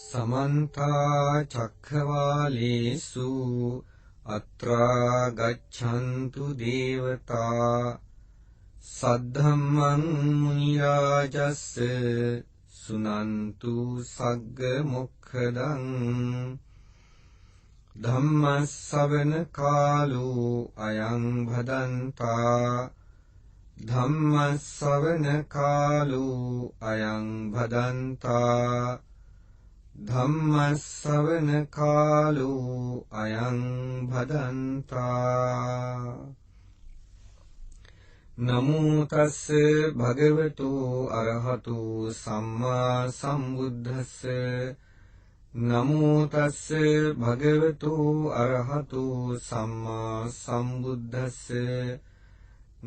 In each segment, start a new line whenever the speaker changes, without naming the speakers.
समन्ता चक्रवालेषु अत्रा गच्छन्तु देवता सद्धम्मं मुनिराजस्य सुनन्तु सग्ग मुखदं धम्मश्रवण कालो अयं भदन्ता धम्मश्रवण कालो अयं भदन्ता धम्मश्रवण कालो अयं भदन्ता नमो तस्से भगवतो अरहतो सम्मा सम्बुद्धस्से नमो तस्से भगवतो अरहतो सम्मा सम्बुद्धस्से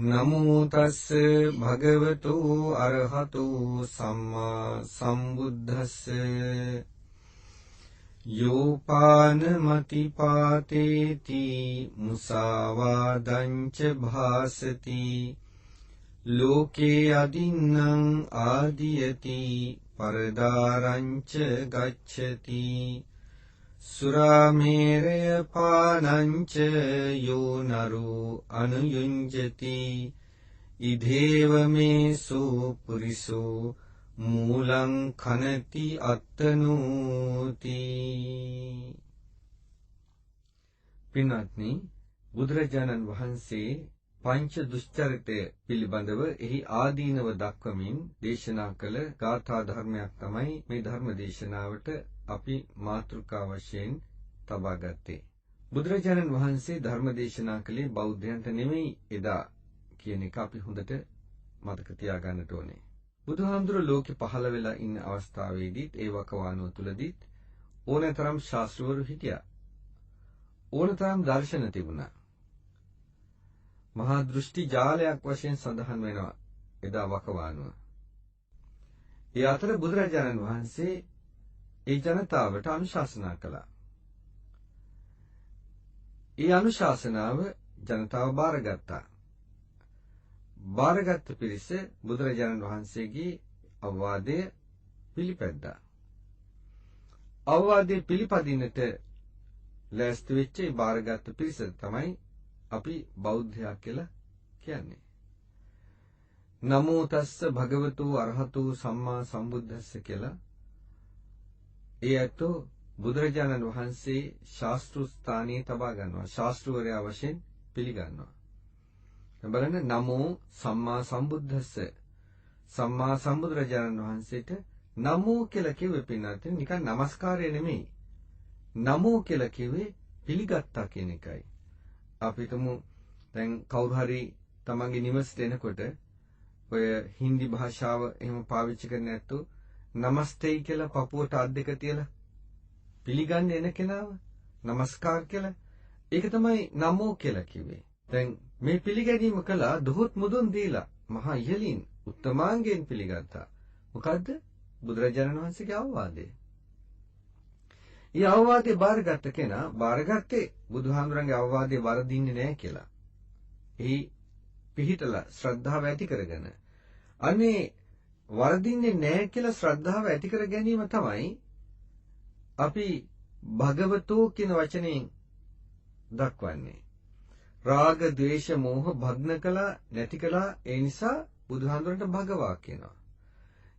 नमो तस्से भगवतो अरहतो सम्मा सम्बुद्धस्से योपानमतिपातेति मुसावादञ्च भासति लोके अदिन्नं आदियति परदारञ्च गच्छति सुरामेरयपानञ्च यो नरो अनुयुञ्जति इधेव मे सो पुरिसो मूलं खनति अत्तनोति පින්වත්නි බුදුරජාණන් වහන්සේ පංච දුෂ්චරිතය පිළිබඳව එහි ආදීනව දක්වමින් දේශනා කළ ගාථා ධර්මයක් තමයි මේ ධර්ම දේශනාවට අපි මාතෘකා වශයෙන් තබා ගත්තේ. බුදුරජාණන් වහන්සේ ධර්ම දේශනා කළේ බෞද්ධයන්ට නෙමෙයි එදා කියන එක අපි හොඳට මතක තියාගන්නට ඕනේ. බුදුහාමුදුරුවෝ ලෝකෙ පහළ වෙලා ඉන්න අවස්ථාවේදීත් ඒ වකවානුව තුලදීත් ඕනතරම් ශාස්ත්‍රවරු හිටියා. ඕනතරම් දර්ශන තිබුණා. මහා දෘෂ්ටි ජාලයක් වශයෙන් සඳහන් වෙනවා එදා වකවානුව. ඒ අතර බුදුරජාණන් වහන්සේ ඒ ජනතාවට අනුශාසනා කළා. ඒ අනුශාසනාව ජනතාව බාරගත්තා. බාරගත් පිරිස බුදුරජාණන් වහන්සේගේ අවවාදය පිළිපැද්දා. අවවාදයේ පිළිපදින්නට ලෑස්ති වෙච්ච ඒ බාරගත් පිරිස තමයි අපි බෞද්ධයා කියලා කියන්නේ. නමෝ තස්ස භගවතු අරහතු සම්මා සම්බුද්දස්ස කියලා ඒ අතෝ බුදුරජාණන් වහන්සේ ශාස්ත්‍ර ස්ථානයේ තබා ගන්නවා. ශාස්ත්‍රවරයා වශයෙන් පිළිගන්නවා. බලන්න නමෝ සම්මා සම්බුද්දස්ස සම්මා සම්බුදුරජාණන් වහන්සේට නමෝ කියලා කිව්වේ පින්නත් නිකන් নমස්කාරය නෙමෙයි. නමෝ කියලා කිව්වේ පිළිගත්තා කියන එකයි. අපි හිතමු දැන් කවුරු හරි තමන්ගේ නිවසට එනකොට ඔය හින්දි භාෂාව එහෙම පාවිච්චි කරන්නේ නැත්තු නමස්තේ කියලා පපුවට අත් දෙක තියලා පිළිගන්නේ එන කෙනාව নমස්කාර කියලා. ඒක තමයි නමෝ කියලා කිව්වේ. දැන් මේ පිළිගැනීම කළා දොහොත් මුදුන් දීලා මහා ඉහලින් උත්තමාංගයෙන් පිළිගත්තා. මොකද්ද? බුදුරජාණන් වහන්සේගේ අවවාදය. ඊ අවවාදේ බාරගත්ත කෙනා බාරගත්තේ බුදුහාමුදුරන්ගේ අවවාදේ වරදින්නේ නැහැ කියලා. එහි පිහිටලා ශ්‍රද්ධාව ඇති කරගෙන අනේ වරදින්නේ නැහැ කියලා ශ්‍රද්ධාව ඇති කර ගැනීම තමයි අපි භගවතෝ කියන වචනයෙන් දක්වන්නේ. රාග, ද්වේෂ, මෝහ භග්න කළා නැති කළා. ඒ නිසා බුදුහාමුදුරන්ට භගවා කියනවා.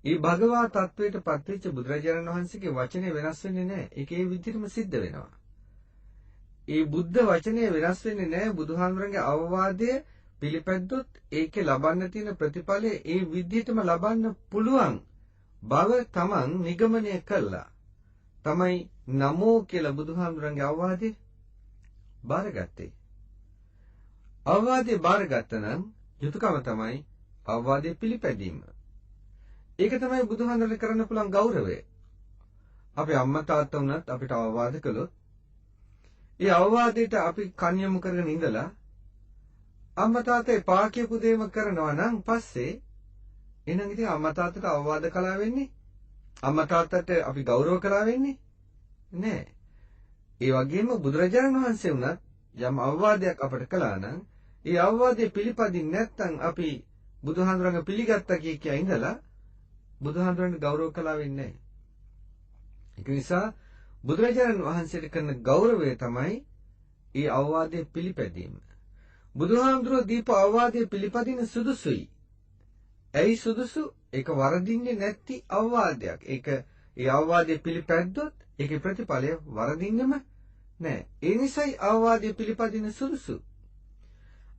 මේ භගවා තත්වයට පත්වෙච්ච බුදුරජාණන් වහන්සේගේ වචනේ වෙනස් වෙන්නේ නැහැ. ඒක ඒ විදිහටම සිද්ධ වෙනවා. ඒ බුද්ධ වචනේ වෙනස් වෙන්නේ නැහැ. බුදුහාමුදුරන්ගේ අවවාදය පිළිපැද්දොත් ඒකේ ලබන්න තියෙන ප්‍රතිඵලය ඒ විදිහටම ලබන්න පුළුවන් බව තමන් නිගමනය කළා. තමයි නමෝ කියලා බුදුහාමුදුරන්ගේ අවවාදේ බාරගත්තේ. අවවාදේ බාරගත්ත නම් යුතුයකම තමයි අවවාදේ පිළිපැදීම. ඒක තමයි බුදුහාමුදුරන් කරන්න පුළුවන් ගෞරවය. අපේ අම්මා තාත්තා වුණත් අපිට අවවාද කළොත් ඒ අවවාදයට අපි කන් යොමු කරගෙන ඉඳලා අම්මා තාත්තා පා කියපු දේම කරනවා නම් පස්සේ එහෙනම් ඉතින් අම්මා තාත්තට අවවාද කළා වෙන්නේ අම්මා තාත්තට අපි ගෞරව කළා වෙන්නේ නෑ. ඒ වගේම බුදුරජාණන් වහන්සේ වුණත් යම් අවවාදයක් අපට කළා නම් ඒ අවවාදයේ පිළිපදින්නේ නැත්නම් අපි බුදුහාමුදුරන්ගේ පිළිගත්තා කිය ඉඳලා බුදුහාමුදුරන්ට ගෞරව කළා වෙන්නේ නැහැ. ඒක නිසා බුදුරජාණන් වහන්සේට කරන ගෞරවය තමයි ඒ අවවාදයේ පිළිපැදීම. බුදුහාමුදුරුවෝ දීප අවවාදයේ පිළිපදින සුදුසුයි. ඇයි සුදුසු? ඒක වරදින්නේ නැති අවවාදයක්. ඒක ඒ අවවාදයේ පිළිපැද්දොත් ඒකේ ප්‍රතිඵලය වරදින්නෙම නැහැ. ඒ නිසායි අවවාදයේ පිළිපදින සුදුසු.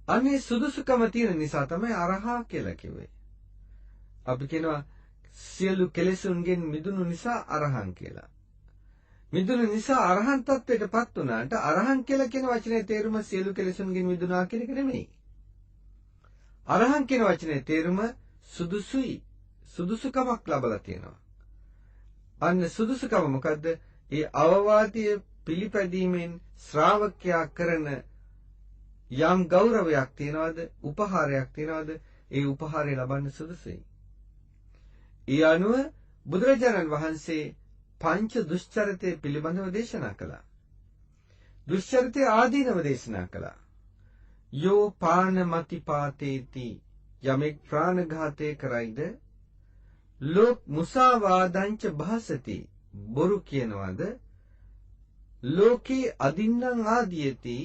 අනේ සුදුසුකම තියෙන නිසා තමයි අරහා කියලා කිව්වේ. අපි කියනවා සියලු කෙලෙසුන්ගෙන් මිදුණු නිසා අරහන් කියලා. මිදුණු නිසා අරහන් තත්ත්වයටපත් වුණාට අරහන් කියලා කියන වචනේ තේරුම සියලු කෙලෙසුන්ගෙන් මිදුණා කියන එක නෙමෙයි. අරහන් කියන වචනේ තේරුම සුදුසුයි. සුදුසුකමක් ලබලා තියෙනවා. අන්න සුදුසුකම මොකද්ද? ඒ අවවාදයේ පිළිපැදීමෙන් ශ්‍රාවකයා කරන යම් ගෞරවයක් තියනවාද, උපහාරයක් තියනවාද, ඒ උපහාරය ලබන්න සුදුසුයි. ඒ අනුව බුදුරජාණන් වහන්සේ පංච දුෂ්චරිතය පිළිබඳව දේශනා කළා. දුෂ්චරිතය ආදීනව දේශනා කළා. යෝ පානමති පාතේති යමෙක් ප්‍රාණඝාතය කරයිද, ලෝක මුසාවාදංච භාසති බොරු කියනවාද, ලෝකේ අදින්නම් ආදීයති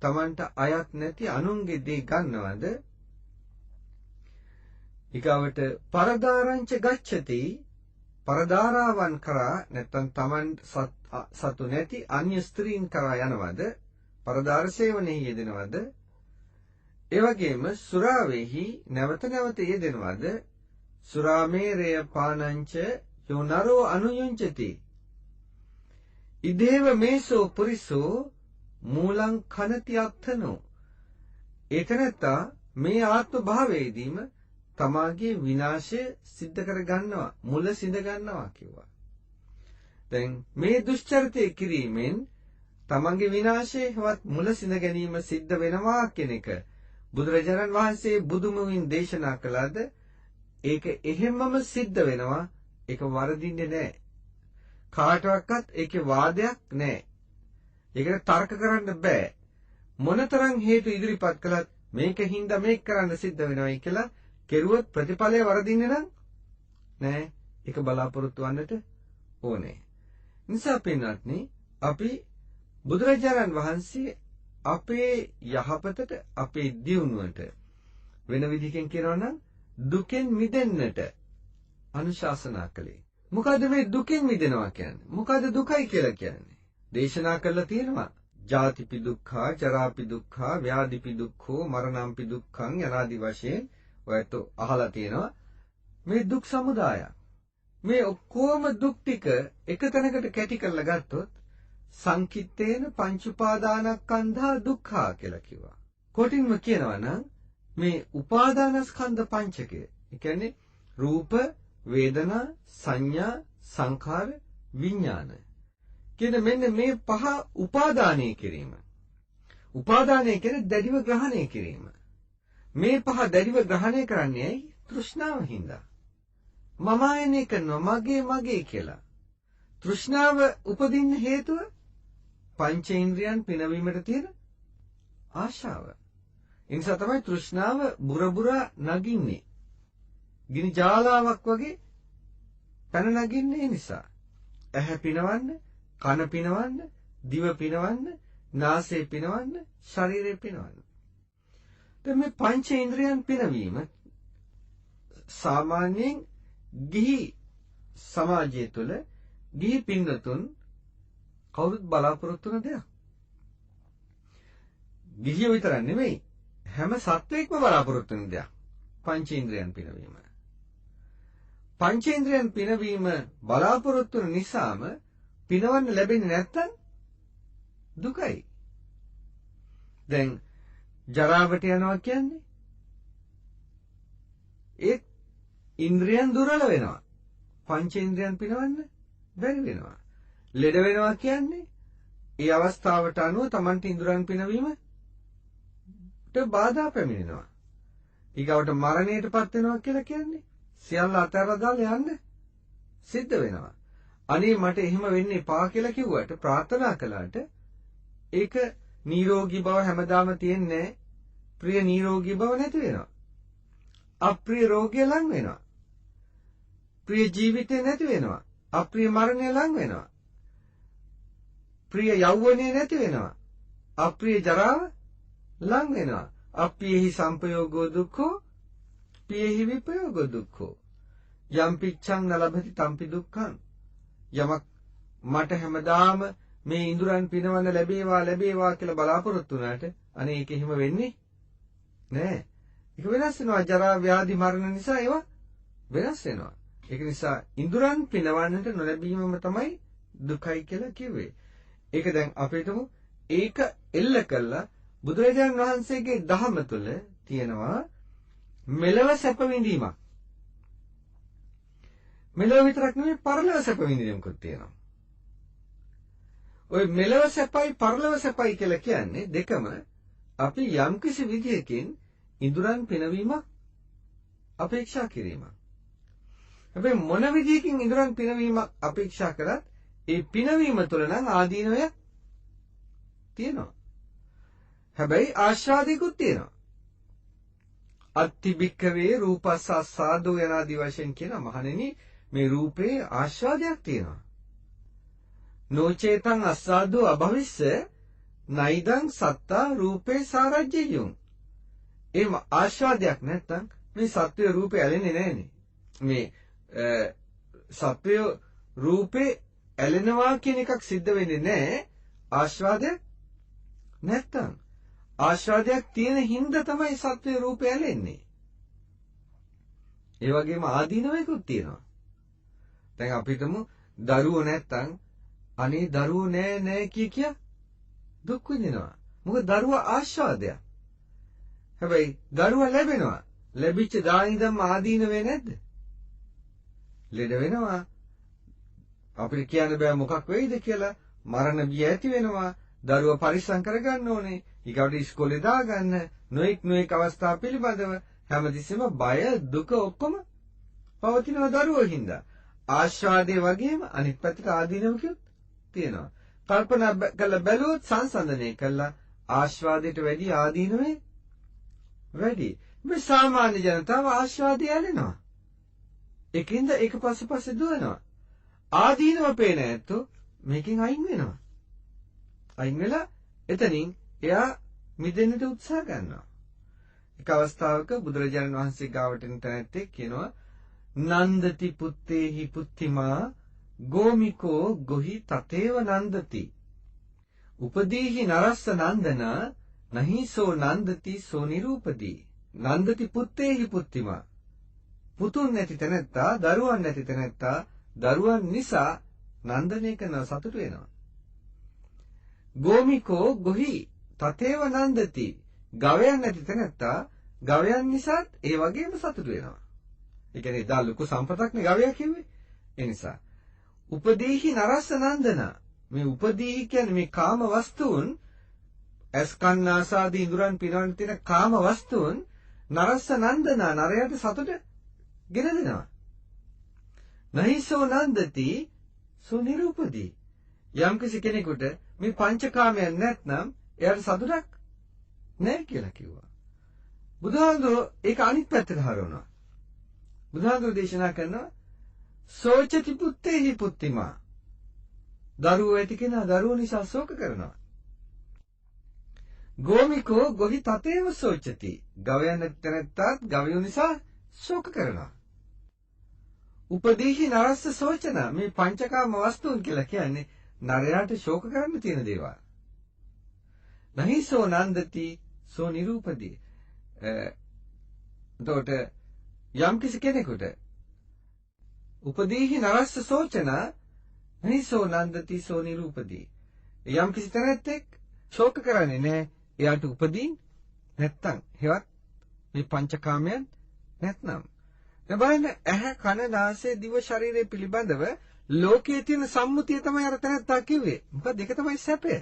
තමන්ට අයත් නැති අනුන්ගේ දේ ගන්නවද, ඊගවට පරදාරංච ගච්ඡති පරදාරාවන් කරා නැත්නම් තමන් සතු නැති අන්‍ය ස්ත්‍රීන් කරා යනවද, පරදාර සේවනයේ යෙදෙනවද, ඒ වගේම සුරාවේහි නැවත නැවත යෙදෙනවද, සුරාමේරය පානංච යෝනරෝ අනුයුංචති ඉදේව මේසෝ පුරිසෝ මූලං කනති අත්තනෝ. ඒතනත්තා මේ ආත්ම භාවයේදීම තමාගේ විනාශය සිද්ධ කර ගන්නවා, මුල සිඳ ගන්නවා කිව්වා. දැන් මේ දුෂ්චරිතය කිරීමෙන් තමන්ගේ විනාශයවත් මුල සිඳ ගැනීම සිද්ධ වෙනවා කියන එක බුදුරජාණන් වහන්සේ බුදුමුවින් දේශනා කළාද? ඒක එහෙමම සිද්ධ වෙනවා. ඒක වරදින්නේ නැහැ. කාටවත් ඒකේ වාදයක් නැහැ. ඒකට තර්ක කරන්න බෑ. මොනතරම් හේතු ඉදිරිපත් කළත් මේකින්ද මේක කරන්න සිද්ධ වෙනවයි කියලා කෙරුවොත් ප්‍රතිඵලය වරදින්නේ නම් නෑ. ඒක බලාපොරොත්තු වන්නට ඕනේ. නිසා පින්වත්නි, අපි බුදුරජාණන් වහන්සේ අපේ යහපතට, අපේ දියුණුවට වෙන විදිහකින් කියනවා නම් දුකෙන් මිදෙන්නට අනුශාසනා කළේ. මොකද මේ දුකෙන් මිදෙනවා කියන්නේ? මොකද දුකයි කියලා කියන්නේ? දේශනා කරලා තියෙනවා. ජාතිපි දුක්ඛා, ජරාපි දුක්ඛා, ව්‍යාධිපි දුක්ඛෝ, මරණම්පි දුක්ඛං යනාදි වශයෙන් ඔයත් අහලා තියෙනවා. මේ දුක් සමුදාය. මේ ඔක්කොම දුක් ටික එක තැනකට කැටි කරලා ගත්තොත් සංකිට්ඨේන පංච උපාදානස්කන්ධා දුක්ඛා කියලා කිව්වා. කොටින්ම කියනවා නම් මේ උපාදානස්කන්ධ පංචකය, ඒ කියන්නේ රූප, වේදනා, සංඥා, සංඛාර, විඥාන කියන මෙන්න මේ පහ උපාදානය කිරීම. උපාදානය කියන්නේ දැඩිව ග්‍රහණය කිරීම. මේ පහ දැඩිව ග්‍රහණය කරන්නේ ඇයි? තෘෂ්ණාව හින්දා. මම ආයනය කරනවා මගේ කියලා. තෘෂ්ණාව උපදින්න හේතුව පංචේන්ද්‍රයන් පිනවීමට තියෙන ආශාව. ඒ නිසා තමයි තෘෂ්ණාව බුරබුරා නගින්නේ. ගිනි ජාලාවක් වගේ පැන නගින්නේ නිසා. ඇහැ පිනවන්න, කන පිනවන්න, දිව පිනවන්න, නාසය පිනවන්න, ශරීරය පිනවන්න. දැන් මේ පංචේන්ද්‍රයන් පිනවීම සාමාන්‍යයෙන් ගිහි සමාජය තුළ ගිහි පින්වතුන් කවුරුත් බලාපොරොත්තු වෙන දෙයක්. ගිහියෝ විතර නෙමෙයි, හැම සත්වයක්ම බලාපොරොත්තු වෙන දෙයක්. පංචේන්ද්‍රයන් පිනවීම. පංචේන්ද්‍රයන් පිනවීම බලාපොරොත්තු වෙන නිසාම පිනවන්න ලැබෙන්නේ නැත්තම් දුකයි. දැන් ජරාවට යනවා කියන්නේ ඒ ඉන්ද්‍රියන් දුර්වල වෙනවා. පංචේන්ද්‍රයන් පිනවන්න බැරි වෙනවා. ලෙඩ වෙනවා කියන්නේ ඒ අවස්ථාවට අනුව Tamanට ඉන්ද්‍රයන් පිනවීමට බාධා පැමිණෙනවා. ඊගවට මරණයටපත් වෙනවා කියලා කියන්නේ සියල්ල අතහැරලා දාලා යන්න සිද්ධ වෙනවා. අනේ මට එහෙම වෙන්න එපා කියලා කිව්වට, ප්‍රාර්ථනා කළාට ඒක නිරෝගී බව හැමදාම තියෙන්නේ. ප්‍රිය නිරෝගී බව නැති වෙනවා. අප්‍රිය රෝගය ලං වෙනවා. ප්‍රිය ජීවිතේ නැති වෙනවා. අප්‍රිය මරණය ලං වෙනවා. ප්‍රිය යෞවනය නැති වෙනවා. අප්‍රිය ජරාව ලං වෙනවා. අප්‍රියෙහි සම්පයෝගෝ දුක්ඛෝ පියෙහි විපයෝගෝ දුක්ඛෝ යම් පිච්ඡං නලභති තම්පි දුක්ඛං. යමක් මට හැමදාම මේ ඉඳුරන් පිනවන්න ලැබේවා කියලා බලාපොරොත්තු වුණාට අනේ ඒක එහෙම වෙන්නේ නෑ. ඒක වෙනස් වෙනවා. ජරා ව්‍යාධි මරණ නිසා ඒවා වෙනස් වෙනවා. ඒක නිසා ඉඳුරන් පිනවන්නට නොලැබීමම තමයි දුකයි කියලා කිව්වේ. ඒක දැන් අපිටම ඒක එල්ල කළා බුදුරජාණන් වහන්සේගේ දහම තුළ තියෙනවා මෙලව සැප විඳීමක්. මෙලව විතරක් නෙමෙයි පරලොව සැප විඳීමකුත් තියෙනවා. ওই මෙලව සැපයි පරලොව සැපයි කියලා කියන්නේ දෙකම අපි යම්කිසි විදියකින් ඉඳුරන් පිනවීමක් අපේක්ෂා කිරීමක්. හැබැයි මොන විදියකින් ඉඳුරන් පිනවීමක් අපේක්ෂා කරත් ඒ පිනවීම තුළ නම් ආදීනවය තියෙනවා. හැබැයි ආශාදිකුත් තියෙනවා. අත්තිබික්කවේ රූපස්සාදෝ යනාදී වශයෙන් කියන මහණෙනි මේ රූපේ ආශාදයක් තියෙනවා. නොචේතං අස්සාදෝ අභවිස්ස නයිදං සත්තා රූපේ සාරජ්‍යයුං. එම ආශාදයක් නැත්තම් මේ සත්වය රූපේ ඇලෙන්නේ නැහනේ. මේ සත්වය රූපේ ඇලෙනවා කියන එකක් සිද්ධ වෙන්නේ නැහැ. ආශාදයක් නැත්තම් ආශාදයක් තියෙන හින්දා තමයි සත්වය රූපය ඇලෙන්නේ. ඒ වගේම ආදීනවයකුත් තියෙනවා. දැන් අපිටම දරුවෝ නැත්තම් අනේ දරුවෝ නෑ කිය දුක් විඳිනවා. මොකද දරුවා ආශාදයක්. හැබැයි දරුවා ලැබෙනවා. ලැබිච්ච දානින්දම ආදීන වෙන්නේ නැද්ද? ලෙඩ වෙනවා. අපිට කියන්න බෑ මොකක් වෙයිද කියලා. මරණ බිය ඇති වෙනවා. දරුවා පරිස්සම් කරගන්න ඕනේ. ඊකට ඉස්කෝලේ දාගන්න. නොඑක් අවස්ථා පිළිබඳව හැමතිස්සෙම බය දුක ඔක්කොම පවතිනවා දරුවෝ හින්දා. ආශාදේ වගේම අනිත් පැත්තට ආදීනවකුත් තියෙනවා. කල්පනා කළ බැලුවොත් සංසන්දනය කළා ආශාදයට වැඩි ආදීනවේ වැඩි. මේ සාමාන්‍ය ජනතාව ආශාදය ඇලෙනවා. ඒකින්ද ඒක පස්සේ දුවනවා. ආදීනව පේන ඇත්තෝ මේකෙන් අයින් වෙනවා. අයින් වෙලා එතනින් එයා මිදෙන්නට උත්සාහ ගන්නවා. එක අවස්ථාවක බුදුරජාණන් වහන්සේ ගාවට එන තැනැත්තෙක් කියනවා නන්දති පුත්තේහි පුත්තිමා ගෝමිකෝ ගොහි තතේව නන්දති. උපදීහි නරස්ස නන්දනා නහිසෝ නන්දති සෝ නිරූපදී. නන්දති පුත්තේහි පුත්තිමා. පුතුන් නැති තැනැත්තා, දරුවන් නැති තැනැත්තා, දරුවන් නිසා නන්දනය කරන සතුට වෙනවා. ගෝමිකෝ ගොහි තතේව නන්දති. ගවයන් නැති තැනැත්තා, ගවයන් නිසාත් ඒ වගේම සතුට වෙනවා. ඒ කියන්නේ දා ලොකු සම්පතක්නේ ගවයා කිව්වේ. ඒ නිසා උපදීහි නරස්ස නන්දනා. මේ උපදීහි කියන්නේ මේ කාම වස්තුන්, අස්කන්නාසාදී ඉඳුරන් පිනවන්න තියෙන කාම වස්තුන් නරස්ස නන්දනා නරයට සතුට ගෙන දෙනවා. නහිසෝ නන්දති සෝ නිරූපදී. යම්කිසි කෙනෙකුට මේ පංචකාමයන් නැත්නම් එයාට සතුටක් නැහැ කියලා කිව්වා. බුදුහාමුදුරුවෝ ඒක අනිත් පැත්තට හරවනවා. බුදුහාමුදුරුවෝ දේශනා කරනවා සෝචති පුත්තේහි පුත්තිමා. දරුවෝ ඇති කෙනා දරුවෝ නිසා ශෝක කරනවා. ගෝමිකෝ ගොහි තතේව සෝචති. ගවයන් නැත්නම් ගවයෝ නිසා ශෝක කරනවා. උපදීහි නරස්ස සෝචන. මේ පංචකාම වස්තුන් කියලා කියන්නේ නරයාට ශෝක කරන්න තියෙන දේවල්. නහිසෝ නන්දති සෝ නිරූපදී. එතකොට යම්කිසි කෙනෙකුට උපදීහි නරස්ස සෝචන නහිසෝ නන්දති සෝ නිරූපදී. යම්කිසි තැනැත්තෙක් ශෝක කරන්නේ නැහැ. එයාට උපදීන් නැත්තම් හෙවත් මේ පංචකාමයන් නැත්නම්. බලන්න ඇහැ කන නාසය දිව ශරීරය පිළිබඳව ලෝකයේ තියෙන සම්මුතිය තමයි අර තැනත්තා කිව්වේ. මොකද ඒක තමයි සැපය.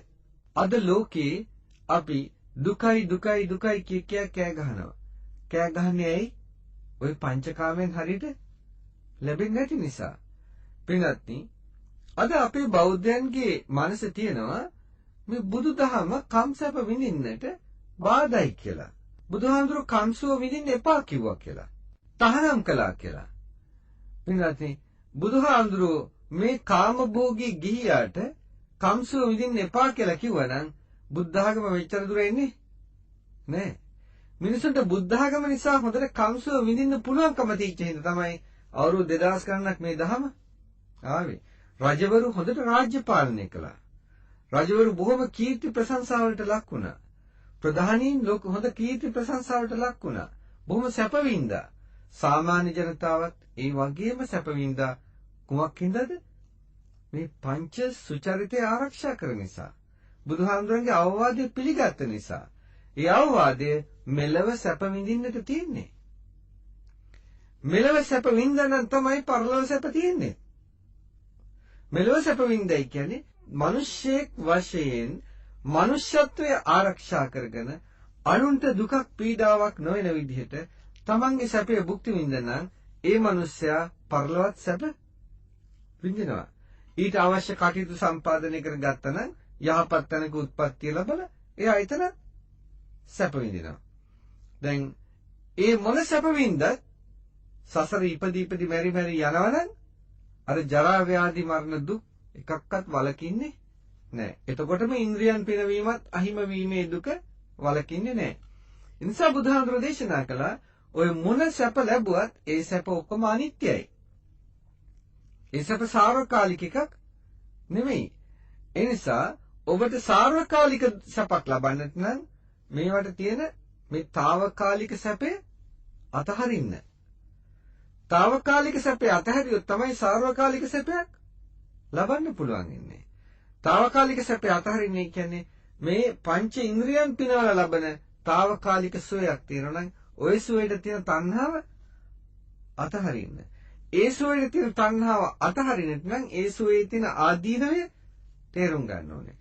අද ලෝකේ අපි දුකයි කිය කෑ ගහනවා. කෑ ගහන්නේ ඇයි? ওই පංචකාමෙන් හරියට ලැබෙන්නේ නැති නිසා. පින්වත්නි, අද අපේ බෞද්ධයන්ගේ මනසේ තියෙනවා මේ බුදුදහම කම්සප විඳින්නට බාධායි කියලා. බුදුහාමුදුරුවෝ කම්සුව විඳින්න එපා කිව්වා කියලා. තහනම් කළා කියලා. පින්වත්නි, බුදුහාමුදුරුවෝ මේ කාමභෝගී ගිහියාට කම්සුව විඳින්න එපා කියලා කිව්වනම් බුද්ධ ආගම මෙච්චර දුර එන්නේ නෑ. මිනිසුන්ට බුද්ධ ආගම නිසා හොඳට කම්සුව විඳින්න පුළුවන්කම තියෙච්ච හින්දා තමයි අවුරුදු 2000 ගණනක් මේ දහම ආවේ. රජවරු හොඳට රාජ්‍ය පාලනය කළා. රජවරු බොහොම කීර්ති ප්‍රශංසාවලට ලක් වුණා. ප්‍රධානීන් ලෝක හොඳ කීර්ති ප්‍රශංසාවලට ලක් වුණා. බොහොම සැප වින්දා. සාමාන්‍ය ජනතාවත් ඒ වගේම සැප වින්දා. කුමක් හින්දාද? මේ පංච සුචරිතය ආරක්ෂා කරන නිසා. බුදුහාමුදුරන්ගේ අවවාදය පිළිගත්ත නිසා. ඒ අවවාදය මෙලව සැප විඳින්නට තියෙන්නේ. මෙලව සැප විඳනනම් තමයි පරලොව සැප තියෙන්නේ. මෙලව සැප විඳයි කියන්නේ මිනිස්සෙක් වශයෙන් මනුෂ්‍යත්වය ආරක්ෂා කරගෙන අනුන්ට දුකක් පීඩාවක් නොවන විදිහට තමන්ගේ සැපය භුක්ති විඳිනනම් ඒ මිනිස්සයා පරලොවත් සැප විඳිනවා. ඊට අවශ්‍ය කටයුතු සම්පාදනය කරගත්තා නම් යහපත් තැනක උත්පත්තිය ලැබලා එයා එතන සැප විඳිනවා. දැන් ඒ මොන සැප වින්දත් සසර ඉපදී මෙරි යනවනම් අර ජරා ව්‍යාධි මරණ දුක් එකක්වත් වලකින්නේ නැහැ. එතකොටම ඉන්ද්‍රියන් පිනවීමත් අහිම වීමේ දුක වලකින්නේ නැහැ. ඒ නිසා බුදුහාමුදුරෝ දේශනා කළා ඔය මොන සැප ලැබුවත් ඒ සැප ඔක්කොම අනිත්‍යයි. ඒ සැප සාර්වකාලික එකක් නෙමෙයි. ඒ නිසා ඔබට සාර්වකාලික සැපක් ලබන්නට නම් මේවට තියෙන මේ తాවකාලික සැපේ අතහරින්න. తాවකාලික සැපේ අතහැරියොත් තමයි සාර්වකාලික සැපයක් ලබන්න පුළුවන් ඉන්නේ. తాවකාලික සැපේ අතහරින්නේ කියන්නේ මේ පංච ඉන්ද්‍රියන් පිනවල ලබන తాවකාලික සුවයක් තියෙනවා නම් ওই සුවයට තියෙන තණ්හාව අතහරින්න. ඒ සුවයට තියෙන තණ්හාව අතහරින්නට නම් ඒ සුවේ තියෙන ආදීනවය තේරුම් ගන්න ඕනේ.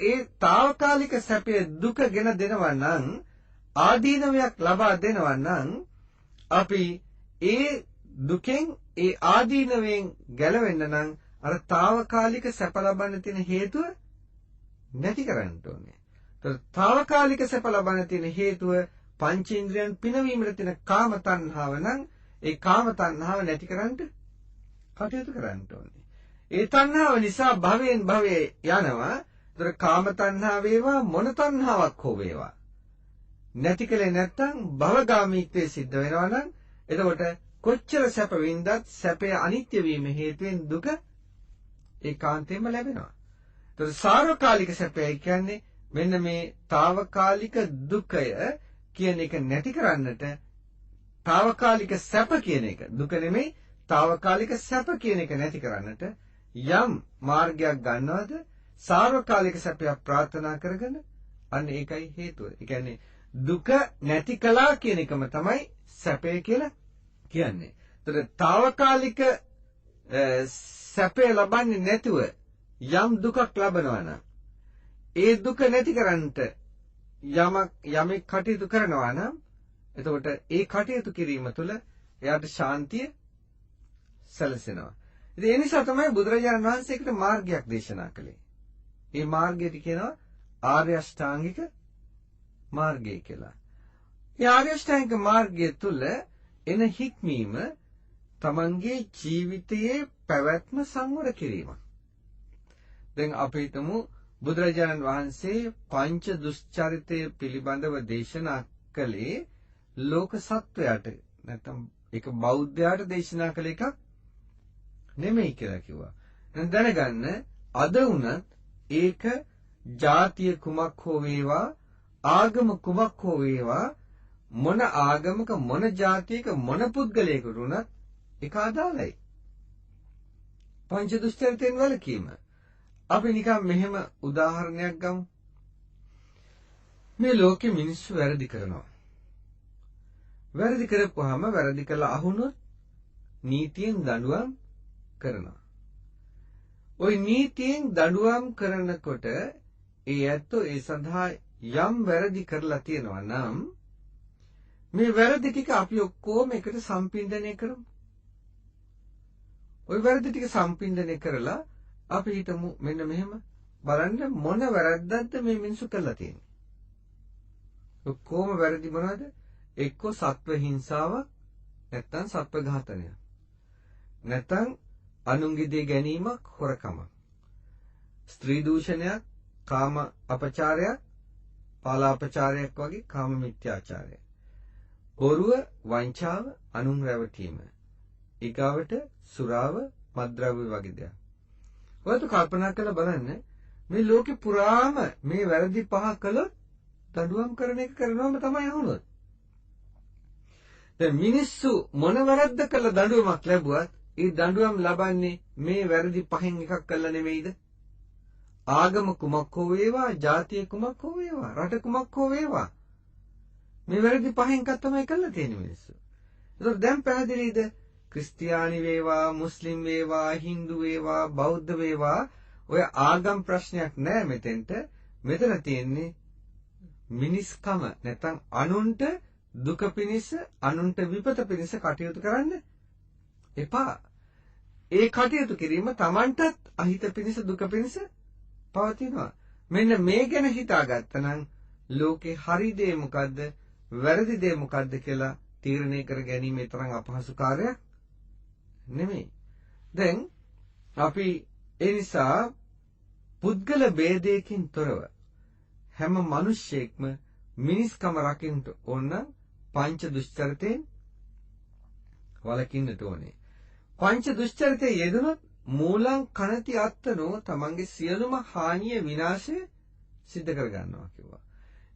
ඒ తాවකාලික සැපේ දුක ගෙන දෙනවා නම් ආදීනවයක් ලබා දෙනවා නම් අපි ඒ දුකෙන් ඒ ආදීනවයෙන් ගැලවෙන්න නම් අර తాවකාලික සැප ලබන්න තියෙන හේතුව නැති කරන්න ඕනේ. ඒතර తాවකාලික සැප ලබන්න තියෙන හේතුව පංචේන්ද්‍රයන් පිනවීමට තියෙන කාම තණ්හාව නම් ඒ කාම තණ්හාව නැති කරන්න කටයුතු කරන්න ඕනේ. ඒ තණ්හාව නිසා භවයෙන් භවයේ යනවා. ඒතර කාම තණ්හාව වේවා මොන තණ්හාවක් හෝ වේවා නැති කලේ නැත්තම් භවගාමීත්වයේ සිද්ධ වෙනවා නම් එතකොට කොච්චර සැප වින්දත් සැපය අනිත්‍ය වීම හේතුවෙන් දුක ඒකාන්තයෙන්ම ලැබෙනවා. ඒතකොට සාර්වකාලික සැපය කියන්නේ මෙන්න මේ తాවකාලික දුකය කියන එක නැති කරන්නට తాවකාලික සැප කියන එක දුක නෙමෙයි తాවකාලික සැප කියන එක නැති කරන්නට යම් මාර්ගයක් ගන්නවද සාර්වකාලික සැපයක් ප්‍රාර්ථනා කරගෙන අන්න ඒකයි හේතුව. ඒ කියන්නේ දුක නැති කළා කියන එකම තමයි සැපය කියලා කියන්නේ. ඒතර తాවකාලික සැපය ලබන්නේ නැතුව යම් දුකක් ලබනවා නම් ඒ දුක නැති කරන්නට යමෙක් කටයුතු කරනවා නම් එතකොට ඒ කටයුතු කිරීම තුළ එයාට ශාන්තිය සැලසෙනවා. ඉතින් ඒ නිසා තමයි බුදුරජාණන් වහන්සේකට මාර්ගයක් දේශනා කළේ. ඒ මාර්ගයට කියනවා ආර්ය අෂ්ටාංගික මාර්ගය කියලා. ඒ ආර්ය අෂ්ටාංගික මාර්ගය තුළ එන හික්මීම තමන්ගේ ජීවිතයේ පැවැත්ම සංවර කිරීම. දැන් අපි හිතමු බුදුරජාණන් වහන්සේ පංච දුෂ්චරිතය පිළිබඳව දේශනා කළේ ලෝක සත්වයාට නැත්නම් ඒක බෞද්ධයාට දේශනා කළ එකක් නෙමෙයි කියලා කිව්වා. දැනගන්න අද වුණත් ඒක ජාතිය කුමක් හෝ වේවා ආගම කුමක් හෝ වේවා මොන ආගමක මොන ජාතියක මොන පුද්ගලයෙකුට වුණත් ඒක අදාළයි. පංච දුෂ්චරිතෙන් වලකීම. අපි නිකන් මෙහෙම උදාහරණයක් ගමු. මේ ලෝකෙ මිනිස්සු වැරදි කරනවා. වැරදි කරපුවාම වැරදි කළා අහුනොත් නීතියෙන් දඬුවම් කරනවා. ওই නීතියෙන් දඬුවම් කරනකොට ඒ ඇත්තෝ ඒ සඳහා යම් වැරදි කරලා තියෙනවා නම් මේ වැරදි ටික අපි ඔක්කොම එකට සම්පින්දනය කරමු. ওই වැරදි ටික සම්පින්දනය කරලා අපි හිතමු මෙන්න මෙහෙම බලන්න මොන වැරද්දක්ද මේ මිනිස්සු කරලා තියෙන්නේ. ඔක්කොම වැරදි මොනවද? එක්කෝ සත්ව හිංසාවක් නැත්නම් සත්ව ඝාතනයක්. නැත්නම් අනුන්ගේ දේ ගැනීමක් හොරකමක්. ස්ත්‍රී දූෂණයක්, කාම අපචාරයක්, පාලාපචාරයක් වගේ කාම මිත්‍යාචාරය. බොරුව, වංචාව, අනුන් රැවටීම. ඊගාවට සුරාව, මත්ද්‍රව්‍ය වගේ දේවල්. ඔයත් කල්පනා කරලා බලන්න මේ ලෝකේ පුරාම මේ වැරදි පහ කළොත් දඬුවම් කරන එක කරනවම තමයි අහුනොත්. දැන් මිනිස්සු මොන වැරද්ද කළ දඬුවමක් ලැබුවත් ඒ දඬුවම් ලබන්නේ මේ වැරදි පහෙන් එකක් කළා නෙමෙයිද? ආගම කුමක් හෝ වේවා, ජාතිය කුමක් හෝ වේවා, රට කුමක් හෝ වේවා. මේ වැරදි පහෙන් එකක් තමයි කළා තියෙන්නේ මිනිස්සු. ඒතකොට දැන් පැහැදිලිද? ක්‍රිස්තියානි වේවා, මුස්ලිම් වේවා, හින්දු වේවා, බෞද්ධ වේවා, ඔය ආගම් ප්‍රශ්නයක් නෑ මෙතෙන්ට. මෙතන තියෙන්නේ මිනිස්කම නැත්නම් අනුන්ට දුක පිණිස, අනුන්ට විපත පිණිස කටයුතු කරන්න එපා. ඒ කටයුතු කිරීම Tamanටත් අහිත පිණිස, දුක පිණිස පවතිනවා. මෙන්න මේ ගැන හිතාගත්තනම් ලෝකේ හරි දේ මොකද්ද, වැරදි දේ මොකද්ද කියලා තීරණය කර ගැනීම තරම් අපහසු කාර්යයක් නෙමෙයි. දැන් අපි ඒ නිසා පුද්ගල ભેදයකින් තොරව හැම මිනිසෙක්ම මිනිස්කම රකින්න ඕන පංච දුෂ්චරිතෙන් වළකින්නට ඕනේ. පංච දුෂ්චරිතයේ යෙදුනොත් මූලං කනති අත්තනෝ තමන්ගේ සියලුම හානිය විනාශය සිද්ධ කර ගන්නවා කිව්වා.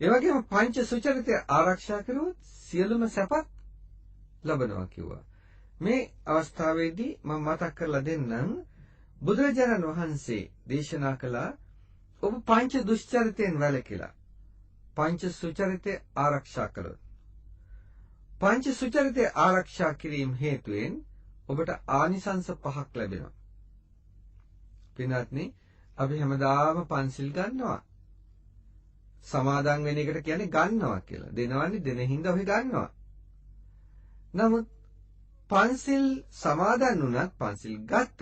ඒ වගේම පංච සුචරිතය ආරක්ෂා කරුවොත් සියලුම සැපත් ලබනවා කිව්වා. මේ අවස්ථාවේදී මම මතක් කරලා දෙන්නම් බුදුරජාණන් වහන්සේ දේශනා කළා ඔබ පංච දුෂ්චරිතයෙන් වැළකීලා පංච සුචරිතය ආරක්ෂා කළොත් පංච සුචරිතය ආරක්ෂා කිරීම හේතුවෙන් ඔබට ආනිසංස 5ක් ලැබෙනවා. පින්වත්නි, අපි හැමදාම පන්සිල් ගන්නවා. සමාදන් වෙන එකට කියන්නේ ගන්නවා කියලා. දෙනවන්නේ දෙන හින්දා ඔහි ගන්නවා. නමුත් පන්සිල් සමාදන් වුණත්, පන්සිල් ගත්තත්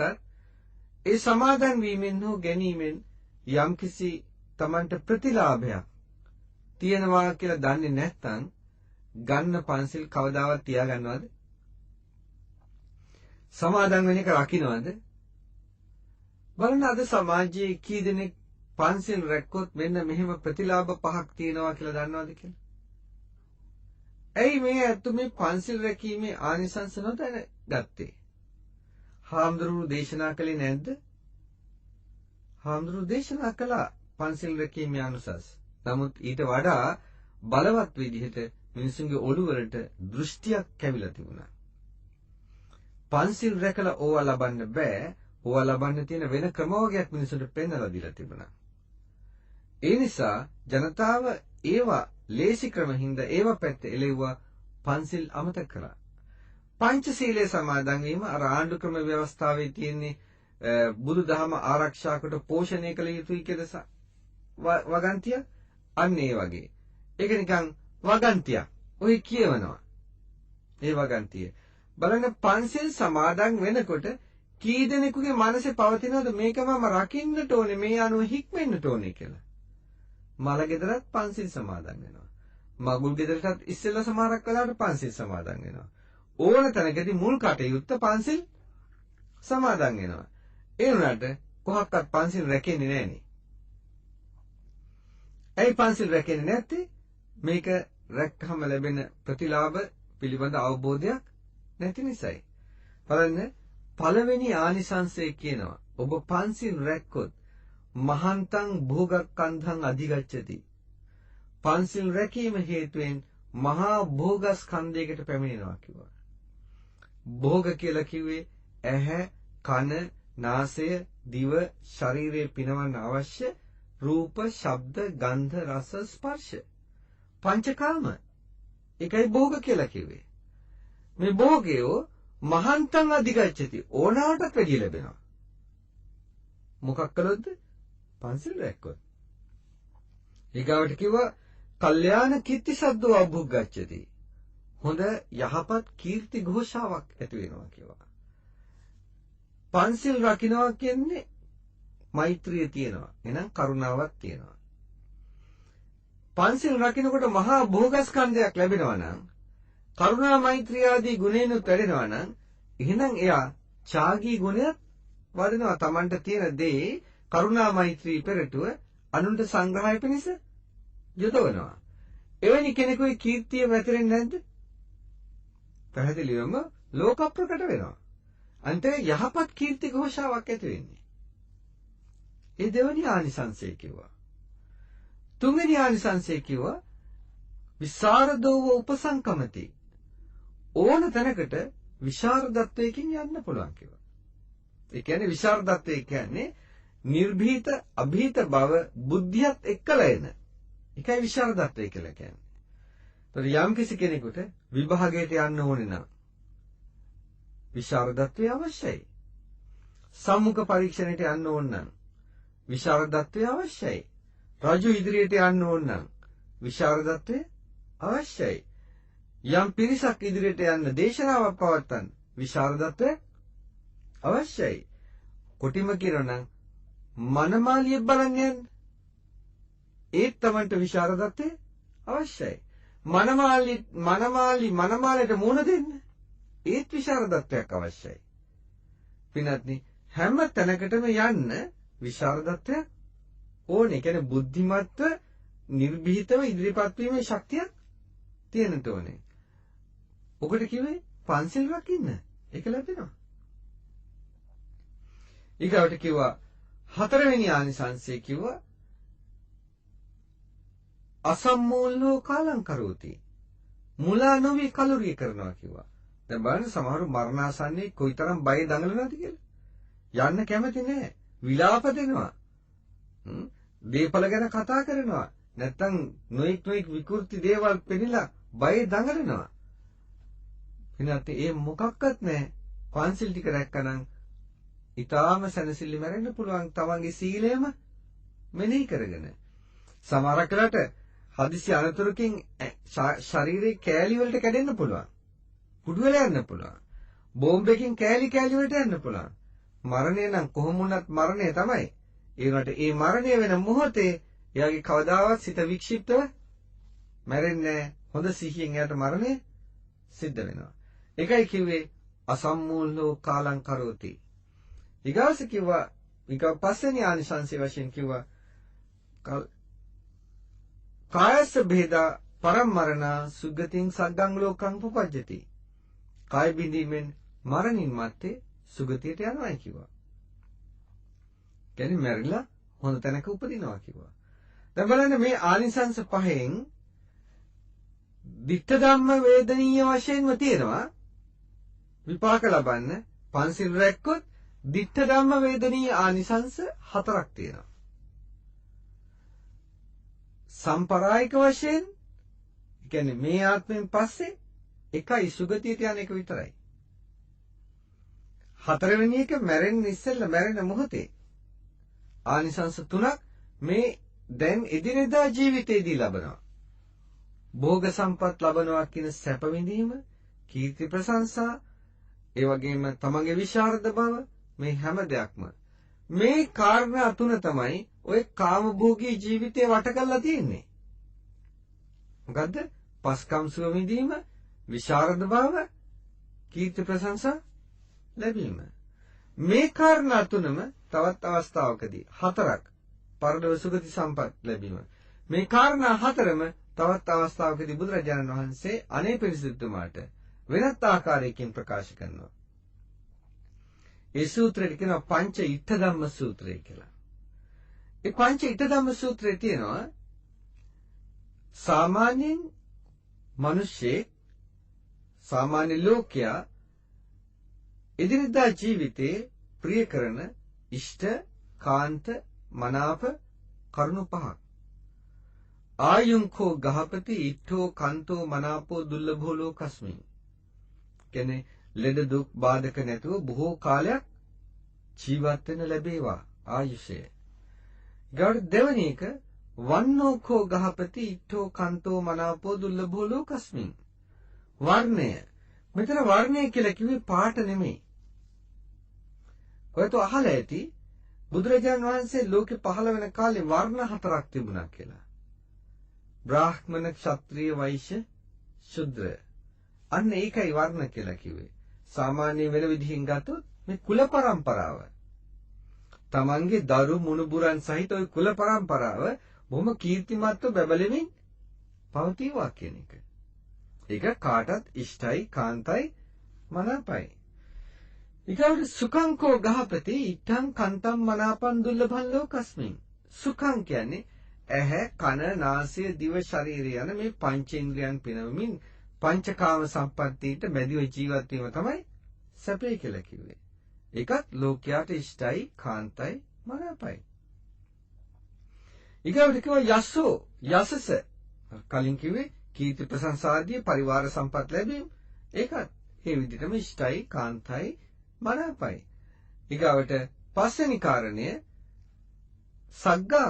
ඒ සමාදන් වීමෙන් හෝ ගැනීමෙන් යම්කිසි Tamanට ප්‍රතිලාභයක් තියෙනවා කියලා දන්නේ නැත්නම් ගන්න පන්සිල් කවදාවත් තියාගන්නවද? සමාදන් වෙන එක රකින්නවද? බලන්න අද සමාජයේ කී දෙනෙක් පන්සිල් රැක්කොත් මෙන්න මෙහෙම ප්‍රතිලාභ 5ක් තියෙනවා කියලා දන්නවද කියලා? ඇයි මේ අතු මේ පන්සිල් රැකීමේ ආනිසංස නොදැන ගත්තේ? හාමුදුරුවෝ දේශනා කළේ නැද්ද? හාමුදුරුවෝ දේශනා කළා පන්සිල් රැකීමේ අනුසස්. නමුත් ඊට වඩා බලවත් විදිහට මිනිසුන්ගේ ඔළුව වලට දෘෂ්ටියක් කැවිලා තිබුණා. පන්සිල් රැකලා ඕවා ලබන්න බෑ. ඕවා ලබන්න තියෙන වෙන ක්‍රමවර්ගයක් මිනිසුන්ට පෙන්වලා දීලා තිබුණා. ඒ නිසා ජනතාව ඒවා ලේසි ක්‍රම හින්දා ඒවා පැත්තේ එළෙව්වා, පන්සිල් අමතක කළා. පංචශීලයේ සමාදන් වීම අර ආණ්ඩු ක්‍රම ව්‍යවස්ථාවේ තියෙන්නේ බුදුදහම ආරක්ෂා කොට පෝෂණය කළ යුතුයි කියලා වගන්තිය. අන්න ඒ වගේ. ඒක නිකන් වගන්තියක්. ඔය කියවනවා. ඒ වගන්තිය. බලන්න පන්සිල් සමාදන් වෙනකොට කී දෙනෙකුගේ මනසේ පවතිනවද මේක මම රකින්නට ඕනේ, මේ අනුව හික්මෙන්නට ඕනේ කියලා. මල ගෙදරත් පන්සිල් සමාදන් වෙනවා. මගුල් ගෙදරටත් ඉස්සෙල්ලා සමහරක් වෙලාවට පන්සිල් සමාදන් වෙනවා. ඕන තැනකදී මුල් කටයුත්ත පන්සිල් සමාදන් වෙනවා. ඒ වුණාට කොහොක්වත් පන්සිල් රැකෙන්නේ නැහනේ. ඇයි පන්සිල් රැකෙන්නේ නැත්තේ? මේක රැක්කම ලැබෙන ප්‍රතිලාභ පිළිබඳ අවබෝධයක් නැති නිසායි. බලන්න පළවෙනි ආනිසංසය කියනවා ඔබ පන්සිල් රැක්කොත් මහන්තං භෝගක්ඛන්ධං අධිගච්ඡති. පන්සිල් රැකීම හේතුවෙන් මහා භෝගස්කන්ධයකට පැමිණෙනවා කිව්වා. භෝග කියලා කිව්වේ ඇහැ, කන, නාසය, දිව, ශරීරය පිනවන්න අවශ්‍ය රූප, ශබ්ද, ගන්ධ, රස, ස්පර්ශ. පංචකාම. ඒකයි භෝග කියලා කිව්වේ. මේ භෝගයෝ මහන්තං අධිගච්ඡති. ඕනාටත් වැඩි ලැබෙනවා. මොකක් කළොත්ද? පන්සිල් රැක්කොත්. ඊගාවට කිව්වා කල්යාණ කීර්ති සද්දෝ අභුග්ගච්ඡති. හොඳ යහපත් කීර්ති ഘോഷාවක් ඇති වෙනවා කිව්වා. පන්සිල් රකින්නවා කියන්නේ මෛත්‍රිය තියෙනවා. එහෙනම් කරුණාවක් තියෙනවා. පන්සිල් රකින්නකොට මහා භෝගස්කන්ධයක් ලැබෙනවා නම්, කරුණා මෛත්‍රිය ආදී ගුණේනුත් වැඩෙනවා නම්, එහෙනම් එයා ඡාගී ගුණයත් වදිනවා Tamanට තියෙන දේ කරුණා මෛත්‍රී පෙරටුව අනුන්ට සංග්‍රහය පිණිස යොදවනවා. එවැනි කෙනෙකුගේ කීර්තිය වැතිරෙන්නේ නැද්ද? පැහැදිලිවම ලෝක ප්‍රකට වෙනවා. අන්තිමේ යහපත් කීර්ති ഘോഷාවක් ඇති වෙන්නේ. ඒ දෙවනි ආනිසංසය කිව්වා. තුන්වෙනි ආනිසංසය කිව්වා විසරදෝව උපසංකමති. ඕන තැනකට විශාරදත්වයකින් යන්න පුළුවන් කිව්වා. ඒ කියන්නේ විශාරදත්වය කියන්නේ නිර්භීත අභීත බව බුද්ධියත් එක්කලා එන. ඒකයි විශාරදත්වය කියලා කියන්නේ. ඒතර යම් කිසි කෙනෙකුට විභාගයට යන්න ඕනේ නම් විශාරදත්වය අවශ්‍යයි. සම්මුඛ පරීක්ෂණයට යන්න ඕන නම් විශාරදත්වය අවශ්‍යයි. රජු ඉදිරියට යන්න ඕන නම් විශාරදත්වය අවශ්‍යයි. යම් පිරිසක් ඉදිරියට යන්න දේශනාවක් පවත්වන්න විශාරදත්වය අවශ්‍යයි. කොටිම කියනනම් මනමාලිය බලන්න යන්න ඒත් Tamanට විශාරදත්වය අවශ්‍යයි. මනමාලයට මුණ දෙන්න ඒත් විශාරදත්වයක් අවශ්‍යයි. පින්වත්නි හැම තැනකටම යන්න විශාරදත්වයක් ඕනේ. කියන්නේ බුද්ධිමත්ව නිර්භීතව ඉදිරිපත් වීමේ ශක්තියක් තියෙන්නට ඕනේ. ඔකට කිව්වේ පන්සිල් රකින්න. ඒක ලැබෙනවා. ඊගාවට කිව්වා හතරවෙනි ආනිසංසය කිව්වා අසම්මූලෝ කාලං කරෝති. මුලා නොවි කලුරිය කරනවා කිව්වා. දැන් බලන්න සමහරු මරණාසන්නයේ කොයිතරම් බය දඟලනවද කියලා. යන්න කැමති නෑ. විලාප දෙනවා. දීපල ගැන කතා කරනවා. නැත්තම් නොඑක් විකෘති දේවල් පෙන්නලා බය දඟලනවා. එනත් ඒ මොකක්වත් නැහැ. පන්සිල් ටික රැක්කනම් ඊටාම සැනසෙල්ලි මැරෙන්න පුළුවන් තමන්ගේ සීලයම මෙනෙහි කරගෙන. සමහරක් වෙලාවට හදිසි අනතුරකින් ශරීරයේ කෑලි වලට කැඩෙන්න පුළුවන්. කුඩු වෙලා යන්න පුළුවන්. බෝම්බයකින් කෑලි වලට යන්න පුළුවන්. මරණය නම් කොහොම වුණත් මරණය තමයි. ඒ වුණාට ඒ මරණය වෙන මොහොතේ එයාගේ කවදාවත් සිත වික්ෂිප්තව මැරෙන්නේ නැහැ. හොඳ සිහියෙන් එයාට මරණය සිද්ධ වෙනවා. ඒකයි කිව්වේ අසම්මූලෝ කාලං කරෝති. ඊගාස කිව්වා පස්වෙනි ආනිසංසය වශයෙන් කිව්වා කායස්ස බෙදා පරම්මරණ සුගතින් සග්ගං ලෝකං පුපජ්ජති. කාය බිඳීමෙන් මරණින් මත්තේ සුගතියට යනවා කිව්වා. කියන්නේ මැරිලා හොඳ තැනක උපදිනවා කිව්වා. දැන් බලන්න මේ ආනිසංස පහෙන් ditta ධම්ම වේදනීය වශයෙන්ම තියෙනවා විපාක ලබන්න. පන්සිල් රැක්කොත් ditta ධම්ම වේදනීය ආනිසංස 4ක් තියෙනවා. සම්පරායික වශයෙන් කියන්නේ මේ ආත්මෙන් පස්සේ එකයි සුගතියට යන එක විතරයි. හතරවෙනි එක මැරෙන්න ඉස්සෙල්ලා මැරෙන මොහොතේ ආනිසංස 3ක් මේ දැන් එදිනෙදා ජීවිතේදී ලබනවා. භෝග සම්පත් ලබනවා කියන සැප විඳීම, කීර්ති ප්‍රශංසා, ඒ වගේම තමන්ගේ විශාරද බව, මේ හැම දෙයක්ම මේ කාරණා 3 තමයි ඔය කාමභෝගී ජීවිතේ වට කරලා තියෙන්නේ. මොකද්ද? පස්කම් සුව විඳීම, විශාරද බව, කීර්ති ප්‍රශංසා ලැබීම. මේ කාරණා 3ම තවත් අවස්ථාවකදී 4ක් පරලොව සුගති සම්පත් ලැබීම. මේ කාරණා 4ම තවත් අවස්ථාවකදී බුදුරජාණන් වහන්සේ අනේ පිරිසිදුතුමාට වෙනත් ආකාරයකින් ප්‍රකාශ කරනවා. ඒ සූත්‍රයට කියනවා පංච ඉත්ත ධම්ම සූත්‍රය කියලා. ඒ පංච ඉත්ත ධම්ම සූත්‍රයේ තියෙනවා සාමාන්‍යයෙන් මිනිස්සේ සාමාන්‍ය ලෝකයා එදිනෙදා ජීවිතේ ප්‍රිය කරන ඉෂ්ට කාන්ත මනාප කරුණු 5ක්. ආයුංකෝ ගහපති ඉට්ඨෝ කන්තෝ මනාපෝ දුර්ලභෝ ලෝකස්මින්. කියන්නේ ලෙඩ දුක් බාධක නැතුව බොහෝ කාලයක් ජීවත් වෙන්න ලැබේවා ආයුෂය. ඊට දෙවෙනි එක වන්නෝකෝ ගහපති ඉට්ඨෝ කන්තෝ මනාපෝ දුර්ලභෝ ලෝකස්මින්. වර්ණය. මෙතන වර්ණය කියලා කිව්වේ පාට නෙමෙයි. ඔයත් අහලා ඇති බුදුරජාණන් වහන්සේ ලෝකේ පහළ වෙන කාලේ වර්ණ 4ක් තිබුණා කියලා. බ්‍රාහ්මණ, ක්ෂත්‍රිය, වෛශ්‍ය, ශුද්‍ර. අන්න ඒකයි වර්ණ කියලා කිව්වේ. සාමාන්‍ය වෙන විදිහින් ගත්තොත් මේ කුල පරම්පරාව. තමන්ගේ දරු මුණුබුරන් සහිත ওই කුල පරම්පරාව බොහොම කීර්තිමත්ව බැබලෙමින් පවතිවා කියන එක. ඒක කාටත් ඉෂ්ටයි, කාන්තයි, මනාපයි. ඊගොල්ලෝ සුඛංකෝ ගහපති ඉත්තං කන්තං මනාපං දුර්ලභං ලෝකස්මින්. සුඛං කියන්නේ ඇහැ, කන, නාසය, දිව, ශරීරය යන මේ පංචේන්ද්‍රයන් පිනවමින් පංචකාම සම්පත්තියට බැඳිව ජීවත් වීම තමයි සැපේ කියලා කිව්වේ. ඒකත් ලෝකයට ඉෂ්ටයි, කාන්තයි, මනාපයි. ඊගොල්ලෝ කිව්වා යසෝ, යසස. කලින් කිව්වේ කීර්ති ප්‍රශංසාදී පරිවාර සම්පත් ලැබීම. ඒකත් මේ විදිහටම ඉෂ්ටයි, කාන්තයි, මනාපයි. ඊගොල්ලට පස්වෙනි කාරණය සග්ගා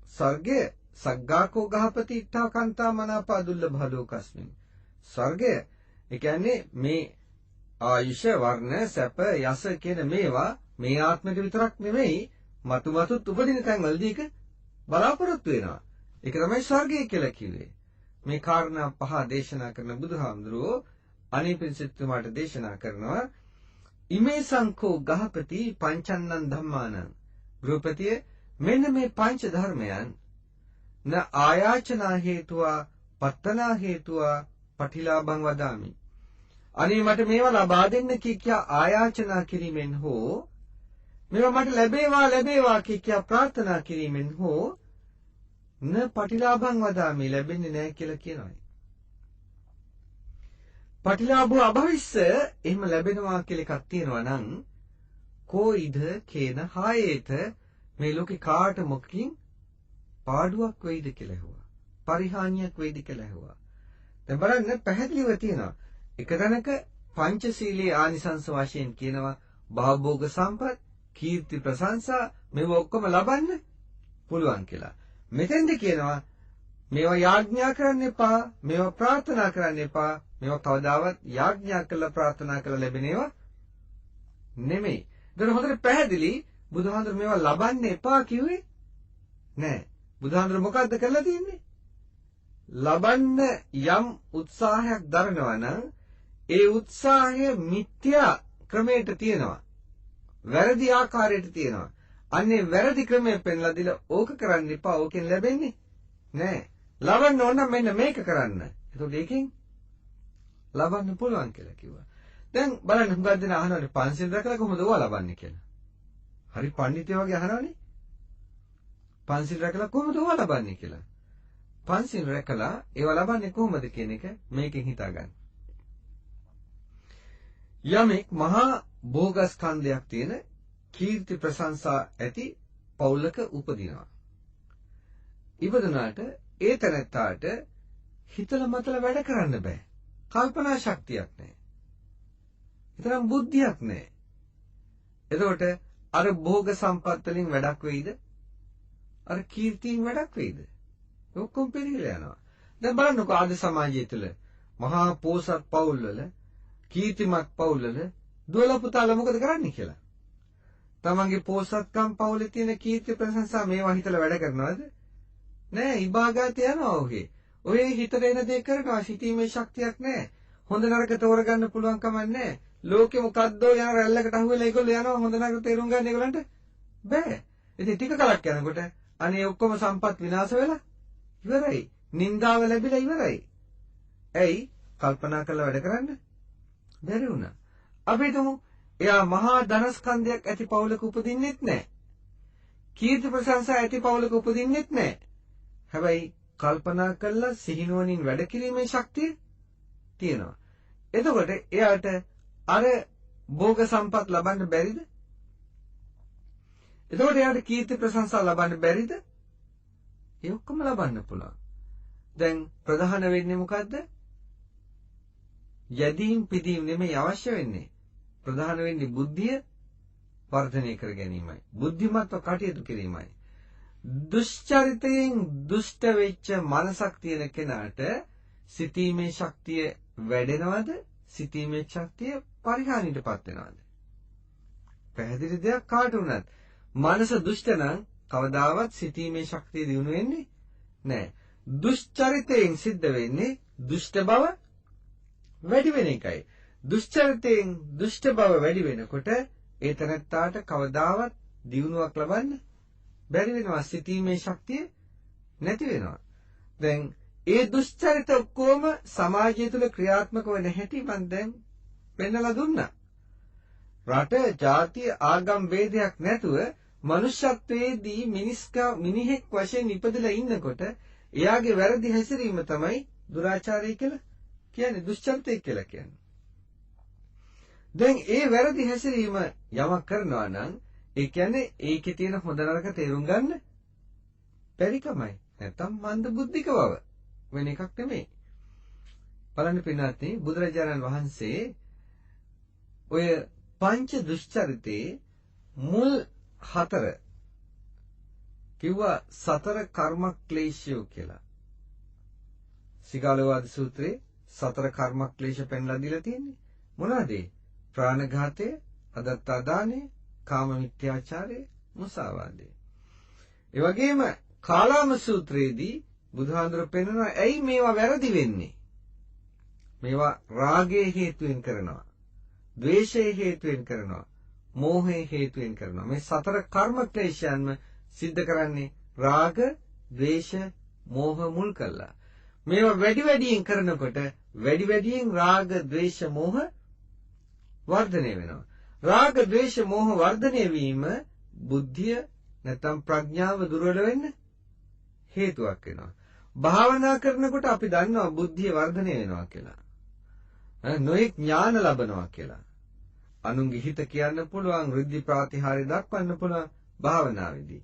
ස්වර්ගය සග්ගාකෝ ගහපති ඉත්තා කාන්තා මනාපා දුර්ලභ ලෝකස්මින්. ස්වර්ගය ඒ කියන්නේ මේ ආයුෂ, වර්ණ, සැප, යස කියන මේවා මේ ආත්මෙට විතරක් නෙමෙයි මතුමතුත් උපදින තැන්වලදී ඒක බලාපොරොත්තු වෙනවා. ඒක තමයි ස්වර්ගය කියලා කිව්වේ. මේ කාරණා පහ දේශනා කරන බුදුහාමුදුරුවෝ අනිපින්සිටුමාට දේශනා කරනවා ඉමේ සංකෝ ගහපති පංචන්නං ධම්මානං. ගෘහපතිය මෙන්න මේ පංච ධර්මයන් න ආයාචනා හේතුවා පත්තනා හේතුවා පටිලාභං වදාමි. අනේ මට මේවා ලබා දෙන්න කියා ආයාචනා කිරීමෙන් හෝ මේවා මට ලැබේවා කියා ප්‍රාර්ථනා කිරීමෙන් හෝ න පටිලාභං වදාමි ලැබෙන්නේ නැහැ කියලා කියනවා. පටිලාභෝ අභවිස්ස එහෙම ලැබෙනවා කියලා එකක් තියෙනවා නම් කෝයිද කේන හායේත මේ ලෝකේ කාට මොකකින් පාඩුවක් වෙයිද කියලා ඇහුවා. පරිහානියක් වෙයිද කියලා ඇහුවා. දැන් බලන්න පැහැදිලිව තියෙනවා. එක තැනක පංචශීලයේ ආනිසංස වශයෙන් කියනවා භවභෝග සම්පත්, කීර්ති ප්‍රශංසා මේව ඔක්කොම ලබන්න පුළුවන් කියලා. මෙතෙන්ද කියනවා මේවා යාඥා කරන්න එපා, මේවා ප්‍රාර්ථනා කරන්න එපා. මේවා කවදාවත් යාඥා කළා ප්‍රාර්ථනා කළා ලැබෙන ඒවා නෙමෙයි. ඒක හොඳට පැහැදිලි. බුදුහාඳුර මේවා ලබන්න එපා කිව්වේ නෑ. බුදුහාඳුර මොකද්ද කරලා තියෙන්නේ? ලබන්න යම් උත්සාහයක් දරනවා නම් ඒ උත්සාහය මිත්‍යා ක්‍රමයට තියෙනවා. වැරදි ආකාරයට තියෙනවා. අන්නේ වැරදි ක්‍රමයෙන් පෙන්ලා දීලා ඕක කරන්න එපා. ඕකෙන් ලැබෙන්නේ නෑ. ලබන්න ඕන නම් මෙන්න මේක කරන්න. එතකොට ඒකෙන් ලබන්න පුළුවන් කියලා කිව්වා. දැන් බලන්න හුඟක් දෙනා අහනවානේ පංචශීල රැකලා කොහොමද ඕවා ලබන්නේ කියලා. හරි පඬිතුයෝ වගේ අහනවානේ. පංචශීල රැකලා කොහොමද ඕවා ලබන්නේ කියලා. පංචශීල රැකලා ඒවා ලබන්නේ කොහොමද කියන එක මේකෙන් හිතාගන්න. යමෙක් මහා භෝගස්කන්ධයක් තියෙන කීර්ති ප්‍රශංසා ඇති පෞලක උපදිනවා. ඉපදුනාට ඒ තැනත්තාට හිතලා මතලා වැඩ කරන්න බෑ. කල්පනා ශක්තියක් නැහැ. ඊතරම් බුද්ධියක් නැහැ. එතකොට අර භෝග සම්පත් වලින් වැඩක් වෙයිද? අර කීර්තියෙන් වැඩක් වෙයිද? ඔක්කොම පිළිගලා යනවා. දැන් බලන්නකෝ ආද සමාජය තුළ මහා පෝසත් පවුල් වල කීර්තිමත් පවුල් වල දුවලා පුතාලා මොකද කරන්නේ කියලා. තමන්ගේ පෝසත්කම් පවුලේ තියෙන කීර්ති ප්‍රශංසා මේවා හිතලා වැඩ කරනවද? නෑ, ඉබාගාත යනවා ඔහේ. ඔය හිතට එන දේ කරනවා. සිතීමේ ශක්තියක් නැහැ. හොඳ නරක තෝරගන්න පුළුවන් කමක් නැහැ. ලෝකෙ මොකද්දෝ යන රැල්ලකට අහුවෙලා ඒගොල්ලෝ යනවා. හොඳ නරක තේරුම් ගන්න ඒගොල්ලන්ට බෑ. ඉතින් ටික කලක් යනකොට අනේ ඔක්කොම සම්පත් විනාශ වෙලා ඉවරයි. නින්දාව ලැබිලා ඉවරයි. ඇයි? කල්පනා කරලා වැඩ කරන්න බැරි වුණා. අපි හිතමු එයා මහා ධනස්කන්ධයක් ඇති පවුලක උපදින්නෙත් නැහැ. කීර්ති ප්‍රශංසා ඇති පවුලක උපදින්නෙත් නැහැ. හැබැයි කල්පනා කළා සිහිනුවණින් වැඩ කිරීමේ ශක්තිය තියෙනවා. එතකොට එයාට අර භෝග සම්පත් ලබන්න බැරිද? එතකොට එයාට කීර්ති ප්‍රශංසා ලබන්න බැරිද? ඒ ඔක්කොම ලබන්න පුළුවන්. දැන් ප්‍රධාන වෙන්නේ මොකද්ද? යදීම් පිදීම් නෙමෙයි අවශ්‍ය වෙන්නේ. ප්‍රධාන වෙන්නේ බුද්ධිය වර්ධනය කර ගැනීමයි. බුද්ධිමත්ව කටයුතු කිරීමයි. දුෂ්චරිතයෙන් දුෂ්ට වෙච්ච මනසක් තියෙන කෙනාට සිතීමේ ශක්තිය වැඩෙනවද? සිතීමේ ශක්තිය පරිහානියටපත් වෙනවද? පැහැදිලි දෙයක් කාට වුණත් මනස දුෂ්ට නම් කවදාවත් සිතීමේ ශක්තිය දිනු වෙන්නේ නැහැ. දුෂ්චරිතයෙන් සිද්ධ වෙන්නේ දුෂ්ට බව වැඩි වෙන එකයි. දුෂ්චරිතයෙන් දුෂ්ට බව වැඩි වෙනකොට ඒ තැනත්තාට කවදාවත් දියුණුවක් ලබන්න බැරි වෙනවා. සිතීමේ ශක්තිය නැති වෙනවා. දැන් ඒ දුෂ්චරිත ඔක්කොම සමාජය තුළ ක්‍රියාත්මක වෙන හැටි මම දැන් පෙන්නලා දුන්නා. රට, ජාතිය, ආගම් ભેදයක් නැතුව මනුෂ්‍යත්වයේදී මිනිහෙක් වශයෙන් ඉපදලා ඉන්නකොට එයාගේ වැරදි හැසිරීම තමයි දුරාචාරය කියලා කියන්නේ, දුෂ්චරිතය කියලා කියන්නේ. දැන් ඒ වැරදි හැසිරීම යමක් කරනවා නම් ඒ කියන්නේ ඒකේ තියෙන හොඳ නරක තේරුම් ගන්න බැරිකමයි. නැත්තම් මන්ද බුද්ධික බව. වෙන එකක් නෙමෙයි. බලන්න පින්වත්නි, බුදුරජාණන් වහන්සේ ඔය පංච දුෂ්චරිතේ මුල් 4 කිව්වා සතර කර්ම ක්ලේශය කියලා. සිගාලෝවාද සූත්‍රයේ සතර කර්ම ක්ලේශ පෙන්ලා දීලා තියෙන්නේ. මොනවාද? ප්‍රාණඝාතය, අදත්තා දානය, කාම මිත්‍යාචාරය, මුසාවාදය. ඒ වගේම කාලාම සූත්‍රයේදී බුදුහාඳුර පෙන්වනවා ඇයි මේවා වැරදි වෙන්නේ? මේවා රාගයේ හේතුවෙන් කරනවා, ද්වේෂයේ හේතුවෙන් කරනවා, මෝහයේ හේතුවෙන් කරනවා. මේ සතර කර්ම ක්ලේශයන්ම සිද්ධ කරන්නේ රාග, ද්වේෂ, මෝහ මුල් කරලා. මේවා වැඩි වැඩියෙන් කරනකොට වැඩි වැඩියෙන් රාග, ද්වේෂ, මෝහ වර්ධනය වෙනවා. රාග, ද්වේෂ, මෝහ වර්ධනය වීම බුද්ධිය නැත්නම් ප්‍රඥාව දුර්වල වෙන්න හේතුවක් වෙනවා. භාවනා කරනකොට අපි දන්නවා බුද්ධිය වර්ධනය වෙනවා කියලා. නොයෙක් ඥාන ලබනවා කියලා. අනුන්ගේ හිත කියන්න පුළුවන්, ඍද්ධි ප්‍රාතිහාර්ය දක්වන්න පුළුවන් භාවනාවේදී.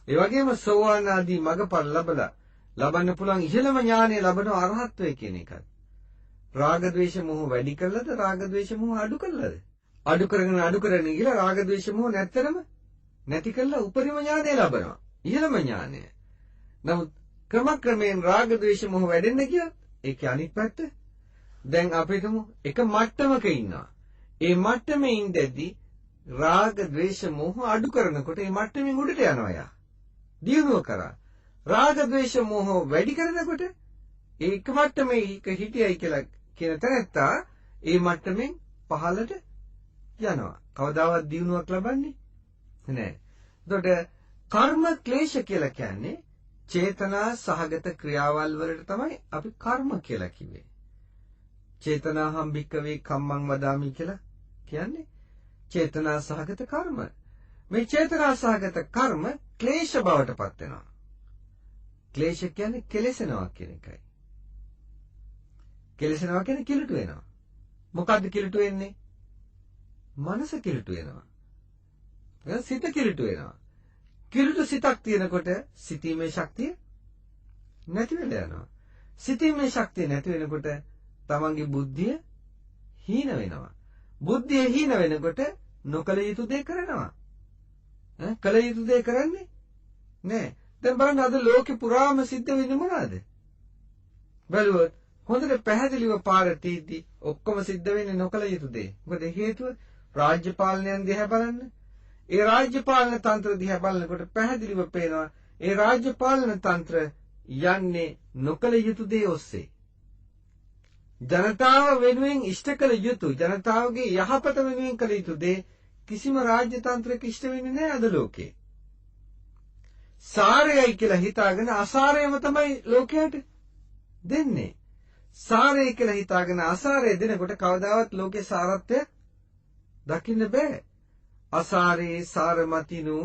ඒ වගේම සෝවාන් ආදී මගපල් ලබන්න පුළුවන් ඉහළම ඥානය ලබන අරහත්ත්වය කියන එකත්. රාග ද්වේෂ මොහ වැඩි කළාද, රාග ද්වේෂ මොහ අඩු කළාද? අඩු කරගෙන ගිහලා රාග ද්වේෂ මොහ නැත්තරම නැති කළා උපරිම ඥානය ලබනවා. ඉහළම ඥානය. නමුත් ක්‍රමක්‍රමයෙන් රාග ද්වේෂ මොහ වැඩෙන්න ගියත් ඒකේ අනිත් පැත්ත දැන් අපි හිතමු එක මට්ටමක ඉන්නවා. ඒ මට්ටමේ ඉඳද්දි රාග ද්වේෂ මොහ අඩු කරනකොට ඒ මට්ටමින් උඩට යනවා යා. දියුණුව කරා. රාග ද්වේෂ මොහ වැඩි කරනකොට ඒක මට්ටමේ හිටියයි කියලා කියන තැනත්තා ඒ මට්ටමින් පහළට යනවා. කවදාවත් දියුණුවක් ලබන්නේ නැහැ. එතකොට කර්ම ක්ලේශ කියලා කියන්නේ චේතනා සහගත ක්‍රියාවල් වලට තමයි අපි කර්ම කියලා කිව්වේ. චේතනාහම් භික්කවේ කම්මං වදාමි කියලා කියන්නේ චේතනා සහගත කර්ම. මේ චේතනා සහගත කර්ම ක්ලේශ බවට පත් වෙනවා. ක්ලේශ කියන්නේ කෙලෙසනවා කියන එකයි. කෙලෙසනවා කියන්නේ කිලුට වෙනවා. මොකද්ද කිලුට වෙන්නේ? මනස කිලුට වෙනවා. සිත කිලුට වෙනවා. කිලුට සිතක් තියෙනකොට සිතීමේ ශක්තිය නැති වෙලා යනවා. සිතීමේ ශක්තිය නැති වෙනකොට තමන්ගේ බුද්ධිය හීන වෙනවා. බුද්ධිය හීන වෙනකොට නොකල යුතු දේ කරනවා. කල යුතු දේ කරන්නේ නෑ. දැන් බලන්න අද ලෝකේ පුරාම සිද්ධ වෙන්නේ මොනවද? බලුවොත් හොඳට පැහැදිලිව පාර තීද්දි ඔක්කොම සිද්ධ වෙන්නේ නොකල යුතු දේ. මොකද හේතුව රාජ්‍ය පාලනයන් දිහා බලන්න. ඒ රාජ්‍ය පාලන තන්ත්‍ර දිහා බලනකොට පැහැදිලිව පේනවා ඒ රාජ්‍ය පාලන තන්ත්‍ර යන්නේ නොකල යුතු දේ ඔස්සේ. ජනතාව වෙනුවෙන් ඉෂ්ට කළ යුතු, ජනතාවගේ යහපත වෙනුවෙන් කළ යුතු දේ කිසිම රාජ්‍ය තන්ත්‍රයක ඉෂ්ට වෙන්නේ නැහැ අද ලෝකේ. සාරයයි කියලා හිතාගෙන අසාරයම තමයි ලෝකයට දෙන්නේ. සාරය කියලා හිතාගෙන අසාරය දෙනකොට කවදාවත් ලෝකේ සාරත්වය දකින්න බෑ. අසාරේ සාරමතිනු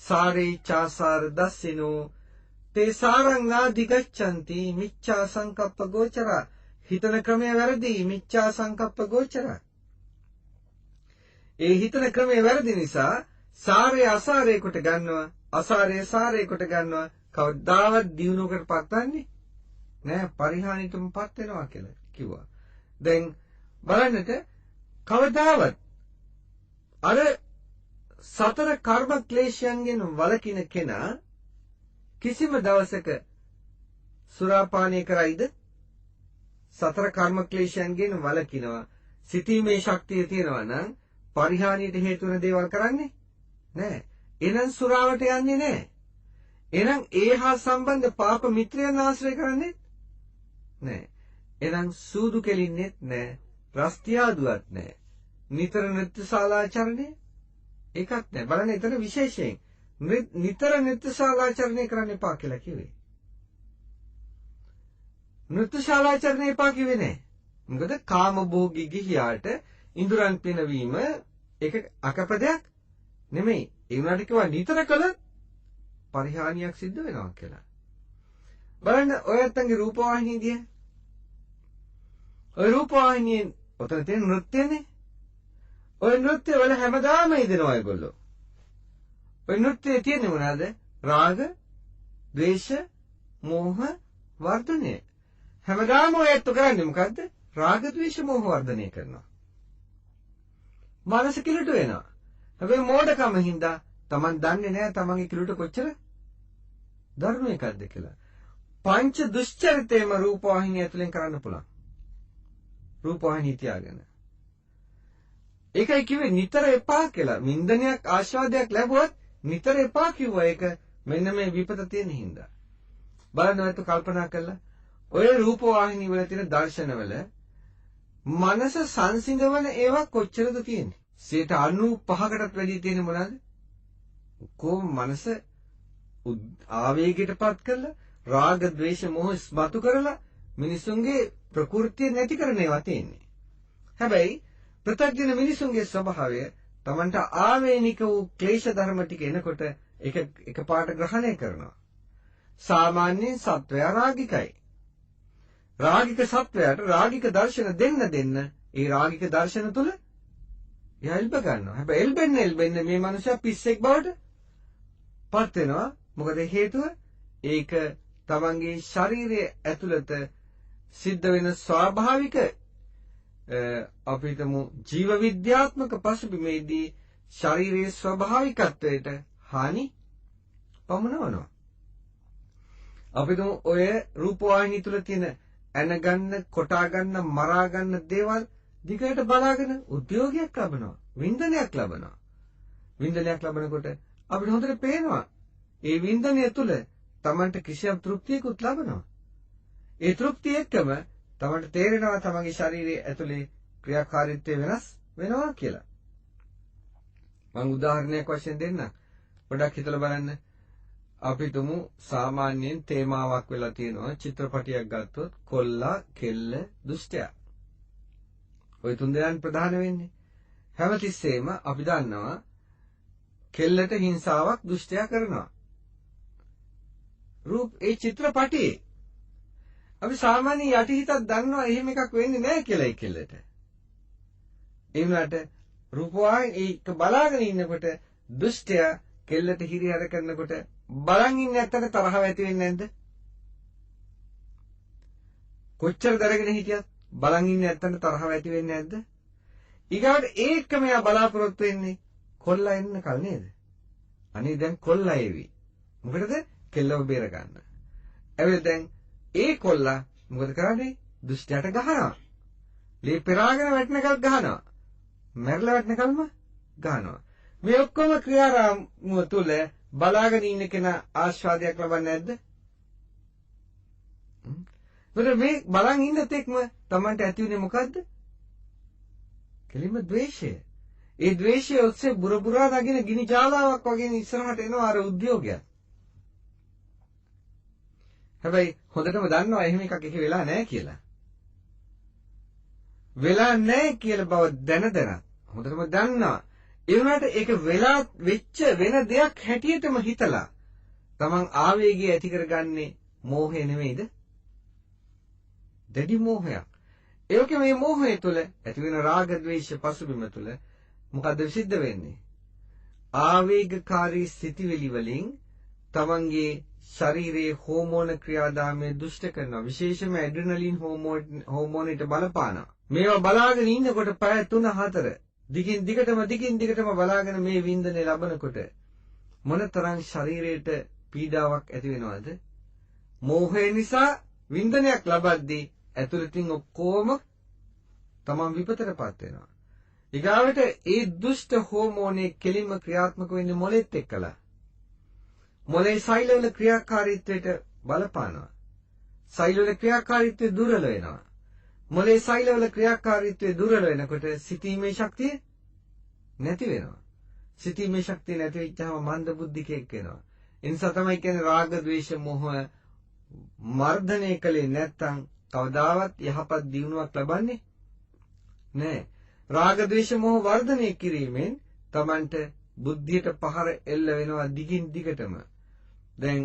සාරේ චාසාර දස්සිනු තේ සාරං නාදිගච්ඡanti මිච්ඡා සංකප්ප ගෝචරා. හිතන ක්‍රමය වැරදි, මිච්ඡා සංකප්ප ගෝචරා. ඒ හිතන ක්‍රමය වැරදි නිසා සාරය අසාරේ කොට ගන්නවා, අසාරය සාරේ කොට ගන්නවා. කවදාවත් දියුණුවකට පත්වන්නේ නෑ, පරිහානියටමපත් වෙනවා කියලා කිව්වා. දැන් බලන්නට කවදාවත් අර සතර කර්ම ක්ලේශයන්ගෙන් වළකින කෙනා කිසිම දවසක සුරාපානය කරයිද? සතර කර්ම ක්ලේශයන්ගෙන් වළකිනවා. සිතීමේ ශක්තිය තියෙනවා නම් පරිහානියට හේතු වෙන දේවල් කරන්නේ නෑ. එහෙනම් සුරාවට යන්නේ නෑ. එහෙනම් ඒ හා සම්බන්ධ පාප මිත්‍රයන් ආශ්‍රය කරන්නේ නෑ. එහෙනම් සූදු කෙලින්නෙත් නෑ, රස්තියාදුවත් නෑ. නිතර නෘත්‍ය ශාලාචරණය ඒකත් නෑ. බලන්න එතන විශේෂයෙන් නිතර නෘත්‍ය ශාලාචරණය කරන්න එපා කියලා කිව්වේ. නෘත්‍ය ශාලාචරණය එපා කිව්වේ නෑ. මොකද කාමභෝගී ගිහියාට ඉඳුරන් පිනවීම ඒක අකපදයක් නෙමෙයි. ඒ වුණාට කිව්වා නිතර කළොත් පරිහානියක් සිද්ධ වෙනවා කියලා. බලන්න ඔය ඇත්තන්ගේ රූපවාහිනිය දිහා. ඔය රූපවාහිනියෙන් ඔතන තියෙන නෘත්‍යනේ. ඔය නෘත්‍ය වල හැමදාම ඉදෙනවා ඒගොල්ලෝ. ඔය නෘත්‍යයේ තියෙන්නේ මොනවාද? රාග, ද්වේෂ, මෝහ වර්ධනය. හැමදාම ඔය ඇත්ත කරන්නේ මොකද්ද? රාග, ද්වේෂ, මෝහ වර්ධනය කරනවා. මනස කිලුට වෙනවා. හැබැයි මෝඩකම හින්දා Taman දන්නේ නැහැ තමන්ගේ කිලුට කොච්චර දරුණු එකක්ද කියලා. පංච දුෂ්චරිතේම රූපවාහිනිය ඇතුලෙන් කරන්න පුළුවන්. රූපවාහිනිය තියාගෙන. ඒකයි කිව්වේ නිතර එපා කියලා. වින්දනයක් ආස්වාදයක් ලැබුවත් නිතර එපා කිව්වා. ඒක මෙන්න මේ විපත තියෙන හින්දා. බලන්න ඔයත් කල්පනා කළා. ඔය රූපවාහිනිය වල තියෙන දර්ශනවල මනස සංසිඳවන ඒවා කොච්චරද තියෙන්නේ? 95%කටත් වැඩි තියෙන්නේ මොනවාද? කොහොම මනස ආවේගයටපත් කරලා රාග, ද්වේෂ, මෝහ ස්මතු කරලා මිනිසුන්ගේ ප්‍රകൃතිය නැති කරන ඒවා තියෙන්නේ. හැබැයි ප්‍රත්‍යක්ෂ මිනිසුන්ගේ ස්වභාවය Tamanට ආවේනික වූ ක්ලේශ ධර්ම ටික එනකොට ඒක එකපාරට ග්‍රහණය කරනවා. සාමාන්‍යයෙන් සත්වයා රාගිකයි. රාගික සත්වයාට රාගික දර්ශන දෙන්න ඒ රාගික දර්ශන තුල එයා එල්බ ගන්නවා. හැබැයි එල්බෙන්න මේ මනුස්සයා පිස්සෙක් බවට පත් වෙනවා. මොකද හේතුව ඒක තමන්ගේ ශරීරයේ ඇතුළත සිද්ධ වෙන ස්වාභාවික අපිටම ජීව විද්‍යාත්මක පසුබිමේදී ශරීරයේ ස්වභාවිකත්වයට හානි පමුණවනවා. අපිටම ඔය රූපවාහිනිය තුල තියෙන ඇන ගන්න, කොටා ගන්න, මරා ගන්න දේවල් දිගට බලාගෙන උද්‍යෝගයක් ලබනවා, වින්දනයක් ලබනවා. වින්දනයක් ලබනකොට අපිට හොඳට පේනවා ඒ වින්දනය තුල Tamanට කිසියම් තෘප්තියකුත් ලබනවා. ඒ තෘප්තිය එක්කම Tamanට තේරෙනවා තමන්ගේ ශරීරයේ ඇතුලේ ක්‍රියාකාරීත්වය වෙනස් වෙනවා කියලා. මම උදාහරණයක් වශයෙන් දෙන්නම්. පොඩ්ඩක් හිතලා බලන්න. අපි තුමු සාමාන්‍යයෙන් තේමාවක් වෙලා තියෙනවා චිත්‍රපටයක් ගත්තොත් කොල්ලා, කෙල්ල, දුෂ්ටයා. ওই තුන් දෙනාන් ප්‍රධාන වෙන්නේ. හැමතිස්සෙම අපි දන්නවා කෙල්ලට හිංසාවක් දුෂ්ටයා කරනවා. ඒ චිත්‍රපටයේ අපි සාමාන්‍ය යටිහිතක් දන්නවා එහෙම එකක් වෙන්නේ නැහැ කියලා ඒ කෙල්ලට. ඒ වුණාට රූපවාහිනිය ඒක බලාගෙන ඉන්නකොට දුෂ්ටයා කෙල්ලට හිරිහැර කරනකොට බලන් ඉන්න ඇත්තට තරහව ඇති වෙන්නේ නැද්ද? කොච්චර දරගෙන හිටියත් බලන් ඉන්න ඇත්තට තරහව ඇති වෙන්නේ නැද්ද? ඊගාට ඒකම එයා බලාපොරොත්තු වෙන්නේ කොල්ලා එන්න කල නේද? අනේ දැන් කොල්ලා එවි. මොකටද? කෙල්ලව බේර ගන්න. ඇවිල්ලා දැන් ඒ කොල්ලා මොකද කරන්නේ? දුෂ්ටයට ගහනවා. ලේ පෙරාගෙන වැටෙනකල් ගහනවා. මැරලා වැටෙනකල්ම ගහනවා. මේ ඔක්කොම ක්‍රියාරාමුව තුල බලාගෙන ඉන්න කෙනා ආස්වාදයක් ලබන්නේ නැද්ද? මොකද මේ බලන් ඉන්න තෙක්ම Tamanට ඇති උනේ මොකද්ද? කෙලින්ම ද්වේෂය. ඒ ද්වේෂය ඔස්සේ බුරබුරා නගින ගිනි ජාලාවක් වගේ ඉස්සරහට එනවා අර උද්‍යෝගය. හැබැයි හොඳටම දන්නවා එහෙම එකක් එක වෙලා නැහැ කියලා. වෙලා නැහැ කියලා බව දැන හොඳටම දන්නවා. ඒ වුණාට ඒක වෙලා වෙච්ච වෙන දෙයක් හැටියටම හිතලා තමන් ආවේගය ඇති කරගන්නේ මෝහය නෙමෙයිද? දැඩි මෝහයක්. ඒකේ මේ මෝහය තුළ ඇති වෙන රාග ද්වේෂ පසුබිම තුළ මොකද්ද සිද්ධ වෙන්නේ? ආවේගකාරී සිතිවිලි වලින් තමන්ගේ ශරීරයේ හෝමෝන ක්‍රියාදාමය දුෂ්ට කරනවා. විශේෂයෙන්ම ඇඩ්‍රිනලින් හෝමෝනයට බලපානවා. මේවා බලාගෙන ඉන්නකොට පැය 3-4 දිගින් දිගටම බලාගෙන මේ වින්දනය ලබනකොට මොනතරම් ශරීරයට පීඩාවක් ඇති වෙනවද? මෝහය නිසා වින්දනයක් ලබද්දී ඇතුළතින් ඔක්කොම තමන් විපතටපත් වෙනවා. ඊගාවට ඒ දුෂ්ට හෝමෝනේ කෙලින්ම ක්‍රියාත්මක වෙන්නේ මොලෙත් එක්කලා. මොලේ සෛලවල ක්‍රියාකාරීත්වයට බලපානවා. සෛලවල ක්‍රියාකාරීත්වය දුර්වල වෙනවා. මොලේ සෛලවල ක්‍රියාකාරීත්වය දුර්වල වෙනකොට සිතීමේ ශක්තිය නැති වෙනවා. සිතීමේ ශක්තිය නැති වෙච්චාම මන්ද බුද්ධිකෙක් වෙනවා. ඒ නිසා තමයි කියන්නේ රාග, ద్వේෂ, මෝහ මර්ධනය කළේ නැත්නම් කවදාවත් යහපත් දියුණුවක් ලබන්නේ නැහැ. රාග, ద్వේෂ, මෝහ වර්ධනය කිරීමෙන් Tamanට බුද්ධියට පහර එල්ල වෙනවා දිගින් දිගටම. දැන්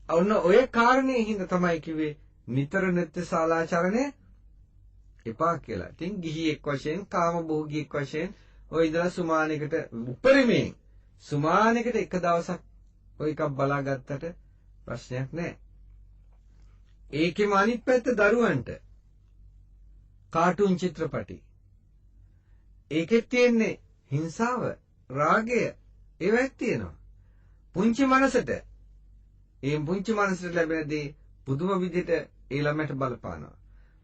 ඔන්න ඔය කාරණේ හින්දා තමයි කිව්වේ නිතර නృత్య ශාලාචරණය එපා කියලා. ඉතින් ගිහියෙක් වශයෙන්, කාම භෝගියෙක් වශයෙන් ඔය ඉඳලා සුමානෙකට උපරිමයෙන් සුමානෙකට එක දවසක් ඔය එකක් බලාගත්තට ප්‍රශ්නයක් නැහැ. ඒකෙම අනිත් පැත්ත දරුවන්ට කාටුන් චිත්‍රපටි. ඒකෙත් තියෙන්නේ හිංසාව, රාගය, ඒවත් තියෙනවා. පුංචි මනසට පුංචි මනසට ලැබෙන දේ පුදුම විදිහට ඒ ළමයට බලපානවා.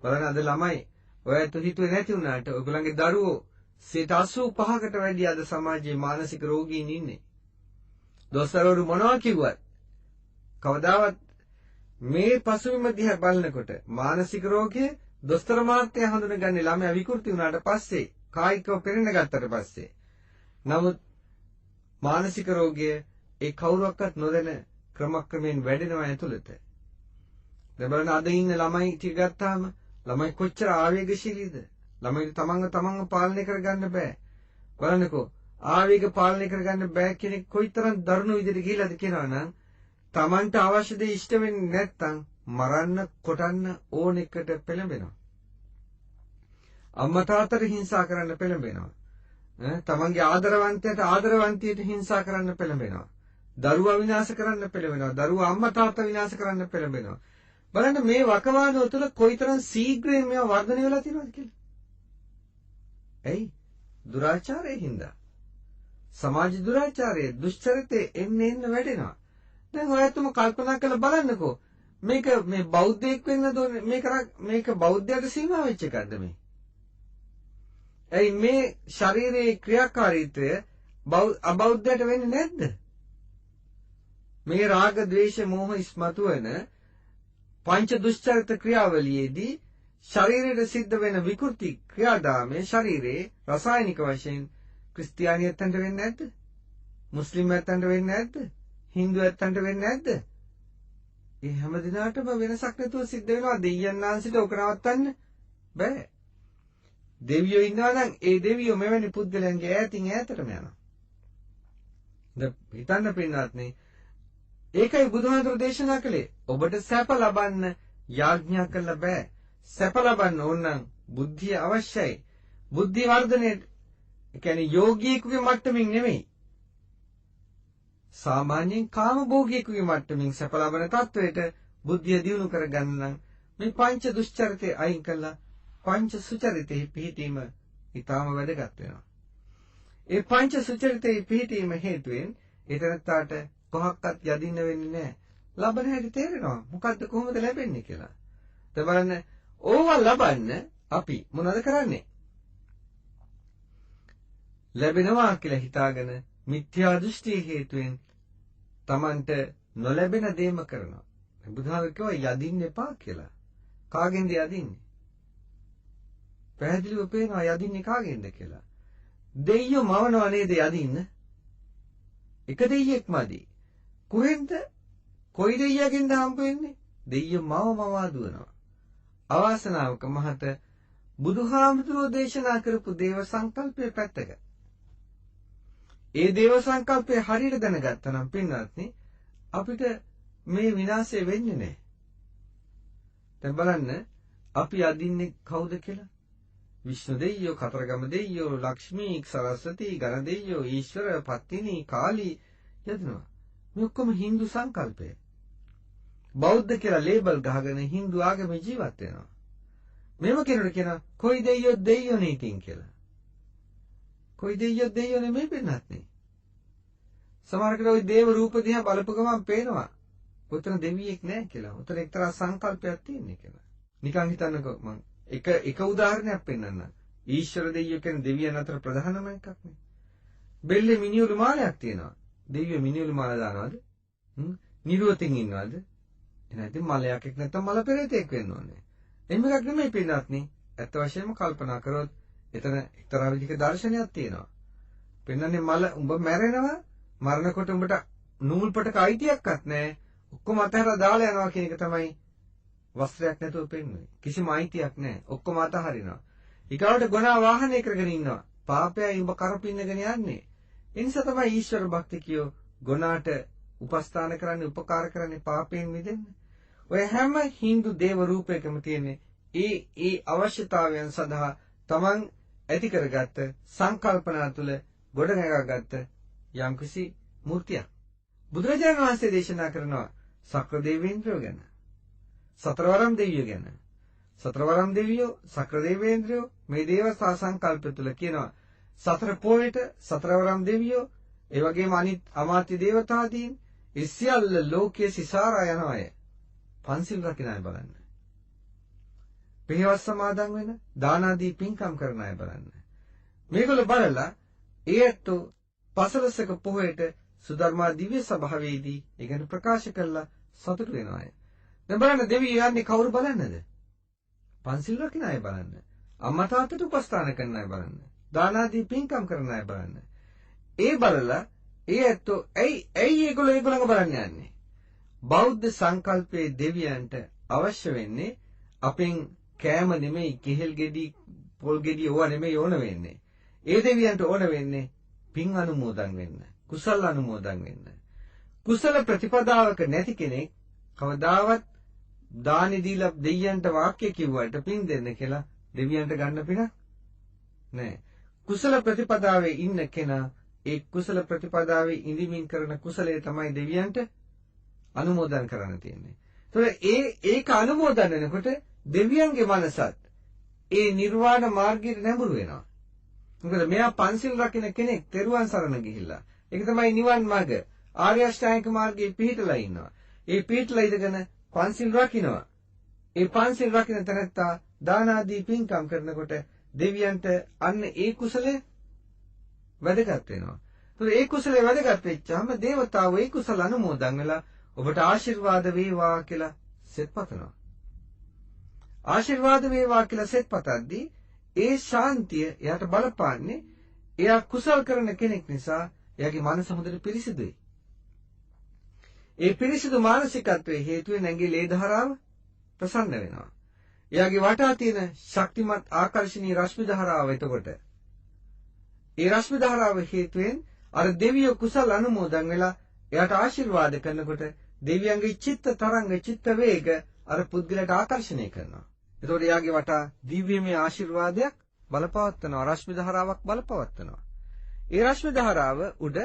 බලන්න අද ළමයි ඔයත් හිතුවේ නැති වුණාට ඔයගොල්ලන්ගේ දරුවෝ 85%කට වැඩි අද සමාජයේ මානසික රෝගීන් ඉන්නේ. දොස්තරවරු මොනවා කිව්වත් කවදාවත් මේ පසුබිම දිහා බලනකොට මානසික රෝගය දොස්තර මාත්‍යා හඳුනගන්නේ ළමයා විකෘති වුණාට පස්සේ, කායිකව පෙරෙන ගත්තට පස්සේ. නමුත් මානසික රෝගය ඒ කවුරක්වත් නොදැන ක්‍රමක්‍රමයෙන් වැඩෙනවා ඇතුළත. දැන් බලන්න අද ඉන්න ළමයි ටික ගත්තාම ළමයි කොච්චර ආවේගශීලීද? ළමයි තමන්ව පාලනය කරගන්න බෑ. බලන්නකෝ ආවේග පාලනය කරගන්න බෑ කෙනෙක් කොයිතරම් දරුණු විදිහට ගිහිලාද කියනවනම් තමන්ට අවශ්‍ය දේ ඉෂ්ට වෙන්නේ නැත්නම් මරන්න, කොටන්න ඕන එකට පෙළඹෙනවා. අම්මා තාත්තට හිංසා කරන්න පෙළඹෙනවා. තමන්ගේ ආදරවන්තයට, ආදරවන්තියට හිංසා කරන්න පෙළඹෙනවා. දරුවා විනාශ කරන්න පෙළඹෙනවා. දරුවා අම්මා තාත්තා විනාශ කරන්න පෙළඹෙනවා. බලන්න මේ වකවානුව තුළ කොයිතරම් ශීඝ්‍රයෙන් මේවා වර්ධනය වෙලා තියෙනවද කියලා. ඇයි? දුරාචාරයේ හින්දා. සමාජ දුරාචාරයේ, දුෂ්චරිතේ එන්න වැඩෙනවා. දැන් ඔයත්තුම කල්පනා කරලා බලන්නකෝ. මේක මේ බෞද්ධයෙක් වෙන්නද මේක බෞද්ධයට සීමා වෙච්ච එකක්ද මේ? ඇයි මේ ශරීරයේ ක්‍රියාකාරීත්වය අබෞද්ධයට වෙන්නේ නැද්ද? මේ රාග, ద్వේෂ, මෝහ ඉස්මතු වෙන පංච දුෂ්චරිත ක්‍රියාවලියේදී ශරීරයට සිද්ධ වෙන විකෘති ක්‍රියාදාමයේ ශරීරයේ රසායනික වශයෙන් ක්‍රිස්තියානියන්ට වෙන්නේ නැද්ද? මුස්ලිම්යන්ට වෙන්නේ නැද්ද? හින්දුයන්ට වෙන්නේ නැද්ද? ඒ හැම දිනාටම වෙනසක් නැතුව සිද්ධ වෙනවා. දෙවියන් වහන්සේට ඔක නවත්තන්න බෑ. දෙවියෝ ඉන්නවා නම් ඒ දෙවියෝ මෙවැනි පුද්ගලයන්ගේ ඈතින් ඈතටම යනවා. දැන් හිතන්න පින්නත්නේ, ඒකයි බුදුහාමුදුරු දේශනා කළේ ඔබට සැප ලබන්න යාඥා කළ බෑ. සැප ලබන්න ඕන නම් බුද්ධිය අවශ්‍යයි. බුද්ධි වර්ධනයේ කියන්නේ යෝගීකුගේ මට්ටමින් නෙමෙයි. සාමාන්‍යයෙන් කාම භෝගීකුගේ මට්ටමින් සැප ලබන තත්වයට බුද්ධිය දියුණු කරගන්න නම් මේ පංච දුෂ්චරිතේ අයින් කළා පංච සුචරිතේ පිහිටීම ඊටාම වැදගත් වෙනවා. ඒ පංච සුචරිතේ පිහිටීම හේතුවෙන් ඊතරත්තාට කොහොක්වත් යදින්න වෙන්නේ නැහැ. ලබන හැටි තේරෙනවා. මොකද්ද කොහොමද ලැබෙන්නේ කියලා. දැන් බලන්න ඕවා ලබන්න අපි මොනවද කරන්නේ? ලැබෙනවා කියලා හිතාගෙන මිත්‍යා දෘෂ්ටි හේතුවෙන් Tamanට නොලැබෙන දේම කරනවා. බුදුහාම කිව්වා යදින්න එපා කියලා. කාගෙන්ද යදින්නේ? පැහැදිලිව පේනවා යදින්නේ කාගෙන්ද කියලා. දෙයියෝ මවනවා නේද යදින්න? එක දෙයියෙක් මදි. කොහෙන්ද? කොයි දෙයියගෙන්ද හම්බ වෙන්නේ? දෙයියෝ මවා දුවනවා. අවාසනාවක මහත බුදුහාමුදුරෝ දේශනා කරපු දේව සංකල්පයේ පැත්තක. ඒ දේව සංකල්පය හරියට දැනගත්තා නම් පින්වත්නි අපිට මේ විනාශය වෙන්නේ නැහැ. දැන් බලන්න අපි අදින්නේ කවුද කියලා? විෂ්ණු දෙවියෝ, කතරගම දෙවියෝ, ලක්ෂ්මී, සරස්වති, ගණ දෙවියෝ, ඊශ්වර, පත්තිනි, කාලී යදනවා. මේ ඔක්කොම Hindu සංකල්පය. බෞද්ධ කියලා ලේබල් ගහගෙන Hindu ආගමේ ජීවත් වෙනවා. මේව කෙනෙකුට කියනවා කොයි දෙයියෝ නීතින් කියලා. කොයි දෙයියෝ නෙමෙයි පින්නත් නේ. සමහරකට ওই දේව රූප දිහා බලපු ගමන් පේනවා. උතන දෙවියෙක් නැහැ කියලා. උතන එක්තරා සංකල්පයක් තියෙන්නේ කියලා. නිකන් හිතන්නකෝ මං එක උදාහරණයක් පෙන්නන්න. ඊශ්වර දෙවියෝ කියන්නේ දෙවියන් අතර ප්‍රධානම එකක් නේ. බෙල්ලේ මිනිඔලු මාලයක් තියෙනවා. දෙවියෝ මිනිඔලු මාල දානවද? නිරුවතින් ඉන්නවද? එහෙනම් මලයක් එක් නැත්තම් මල පෙරේතෙක් වෙන්න ඕනේ. එහෙම එකක් නෙමෙයි පින්නත් නේ. ඇත්ත වශයෙන්ම කල්පනා කරොත් එතන එක්තරා විදිහක දර්ශනයක් තියෙනවා. පෙන්නන්නේ මල උඹ මැරෙනවා. මරනකොට උඹට නූල් පටක අයිතියක්වත් නැහැ. ඔක්කොම අතහැරලා දාලා යනවා කියන එක තමයි වස්ත්‍රයක් නැතුව පෙන්වන්නේ. කිසිම අයිතියක් නැහැ. ඔක්කොම අතහරිනවා. ඊගාවට ගුණා වාහනය කරගෙන ඉන්නවා. පාපයයි උඹ කරපින්නගෙන යන්නේ. ඒ නිසා තමයි ඊශ්වර භක්තිකයෝ ගුණාට උපස්ථාන කරන්නේ, උපකාර කරන්නේ පාපයෙන් මිදෙන්න. ඔය හැම Hindu දේව රූපයකම තියෙන්නේ ඒ අවශ්‍යතාවයන් සඳහා තමන් ඇති කරගත්ත සංකල්පනා තුළ ගොඩනගාගත්ත යම්කිසි මූර්තියක්. බුදුරජාණන් වහන්සේ දේශනා කරනවා සක්‍ර දේවේන්ද්‍රයෝ ගැන, සතරවරම් දෙවියෝ ගැන. සතරවරම් දෙවියෝ, සක්‍ර දේවේන්ද්‍රයෝ මේ දේවතා සංකල්ප තුළ කියනවා සතර පොයට සතරවරම් දෙවියෝ, ඒ වගේම අනිත් අමාත්‍ය දේවතාදීන් ඒ සියල්ල ලෝකයේ සිසාරා යන අය. පන්සිල් රකින්න අය බලන්න. පෙහෙවස් සමාදන් වෙන, දාන ආදී පින්කම් කරන අය බලන්න. මේගොල්ලෝ බලලා ඒත් පසළොස්වක පොහොයට සුධර්මා දිව්‍ය සභාවේදී ඒ ගැන ප්‍රකාශ කළා සතුටු වෙනවා අය. දැන් බලන්න දෙවියෝ යන්නේ කවුරු බලන්නද? පන්සිල් රකින්න අය බලන්න. අම්මා තාත්තට උපස්ථාන කරන අය බලන්න. දාන ආදී පින්කම් කරන අය බලන්න. ඒ බලලා ඇයි ඒගොල්ලෝ බලන්න යන්නේ? බෞද්ධ සංකල්පයේ දෙවියන්ට අවශ්‍ය වෙන්නේ අපෙන් කෑම නෙමෙයි, කෙහෙල් ගෙඩි, පොල් ගෙඩි ඕවා නෙමෙයි ඕන වෙන්නේ. ඒ දෙවියන්ට ඕන වෙන්නේ පින් අනුමෝදන් වෙන්න, කුසල අනුමෝදන් වෙන්න. කුසල ප්‍රතිපදාවක නැති කෙනෙක් කවදාවත් දානි දීලා දෙවියන්ට වාක්‍ය කිව්වට පින් දෙන්න කියලා දෙවියන්ට ගන්න පිනක් නෑ. කුසල ප්‍රතිපදාවේ ඉන්න කෙනා ඒ කුසල ප්‍රතිපදාවේ ඉඳිමින් කරන කුසලයේ තමයි දෙවියන්ට අනුමෝදන් කරන්න තියෙන්නේ. ඒතකොට ඒක අනුමෝදන් වෙනකොට දෙවියන්ගේ මනසත් ඒ නිර්වාණ මාර්ගයට නැඹුරු වෙනවා. මොකද මෙයා පන්සිල් රකින්න කෙනෙක් තෙරුවන් සරණ ගිහිල්ලා. ඒක තමයි නිවන් මාර්ග. ආර්ය අෂ්ටාංගික මාර්ගයේ පිහිටලා ඉන්නවා. ඒ පිහිටලා ඉඳගෙන පන්සිල් රකින්නවා. ඒ පන්සිල් රකින්න තැනත්තා දාන ආදී පින්කම් කරනකොට දෙවියන්ට අන්න ඒ කුසලයේ වැඩගත් වෙනවා. ඒ කුසලයේ වැඩගත් වෙච්චාම දේවතාවෝ ඒ කුසල අනුමෝදන් වෙලා ඔබට ආශිර්වාද වේවා කියලා සෙත් පතනවා. ආශිර්වාද වේවා කියලා සෙත් පතද්දී ඒ ශාන්තිය එයාට බලපාන්නේ එයා කුසල් කරන කෙනෙක් නිසා එයාගේ මනස හොඳට පිරිසිදුයි. ඒ පිරිසිදු මානසිකත්වයේ හේතුවෙන් ඇඟේ ලේ ධාරාව ප්‍රසන්න වෙනවා. එයාගේ වටා තියෙන ශක්තිමත් ආකර්ෂණීය රශ්මි ධාරාව එතකොට ඒ රශ්මි ධාරාව හේතුවෙන් අර දෙවියෝ කුසල් අනුමෝදන් වෙලා එයාට ආශිර්වාද කරනකොට දෙවියන්ගේ චිත්ත තරංග, චිත්ත වේග අර පුද්ගලයාට ආකර්ෂණය කරනවා. එතකොට එයාගේ වටා දිව්‍යමය ආශිර්වාදයක් බලපවත්වනවා, රශ්මි ධාරාවක් බලපවත්වනවා. ඒ රශ්මි ධාරාව උඩ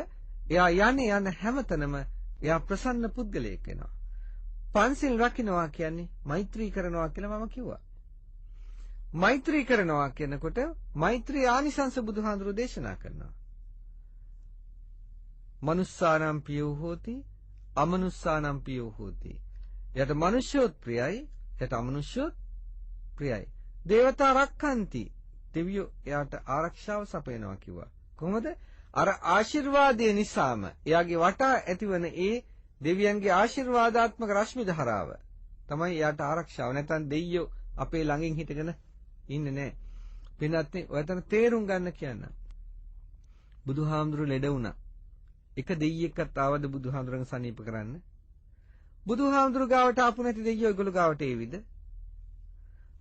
එයා යන හැමතැනම එයා ප්‍රසන්න පුද්ගලයෙක් වෙනවා. පන්සිල් රකින්නවා කියන්නේ මෛත්‍රී කරනවා කියලා මම කිව්වා. මෛත්‍රී කරනවා කියනකොට මෛත්‍රී ආනිසංස බුදුහාඳුරෝ දේශනා කරනවා. මනුස්සානම් පියෝ හෝති, අමනුස්සානම් පියෝ හෝති. යට මනුෂ්‍යෝත් ප්‍රියයි, යට අමනුෂ්‍යෝත් ප්‍රියයි. දේවතා රක්ඛන්ති. දෙවියෝ එයාට ආරක්ෂාව සපයනවා කිව්වා. කොහොමද? අර ආශිර්වාදය නිසාම එයාගේ වටා ඇතිවන ඒ දෙවියන්ගේ ආශිර්වාදාත්මක රශ්මි ධාරාව තමයි එයාට ආරක්ෂාව. නැත්නම් දෙයියෝ අපේ ළඟින් හිටගෙන ඉන්නේ නැහැ. පින්වත්නි, ඔයතන තේරුම් ගන්න කියන්න. බුදුහාමුදුරු ලෙඩ වුණා. එක දෙයියෙක්වත් ආවද බුදුහාමුදුරන් සනීප කරන්න? බුදුහාමුදුරු ගාවට ආපු නැති දෙයියෝ ඒගොල්ලෝ ගාවට ඒවිද?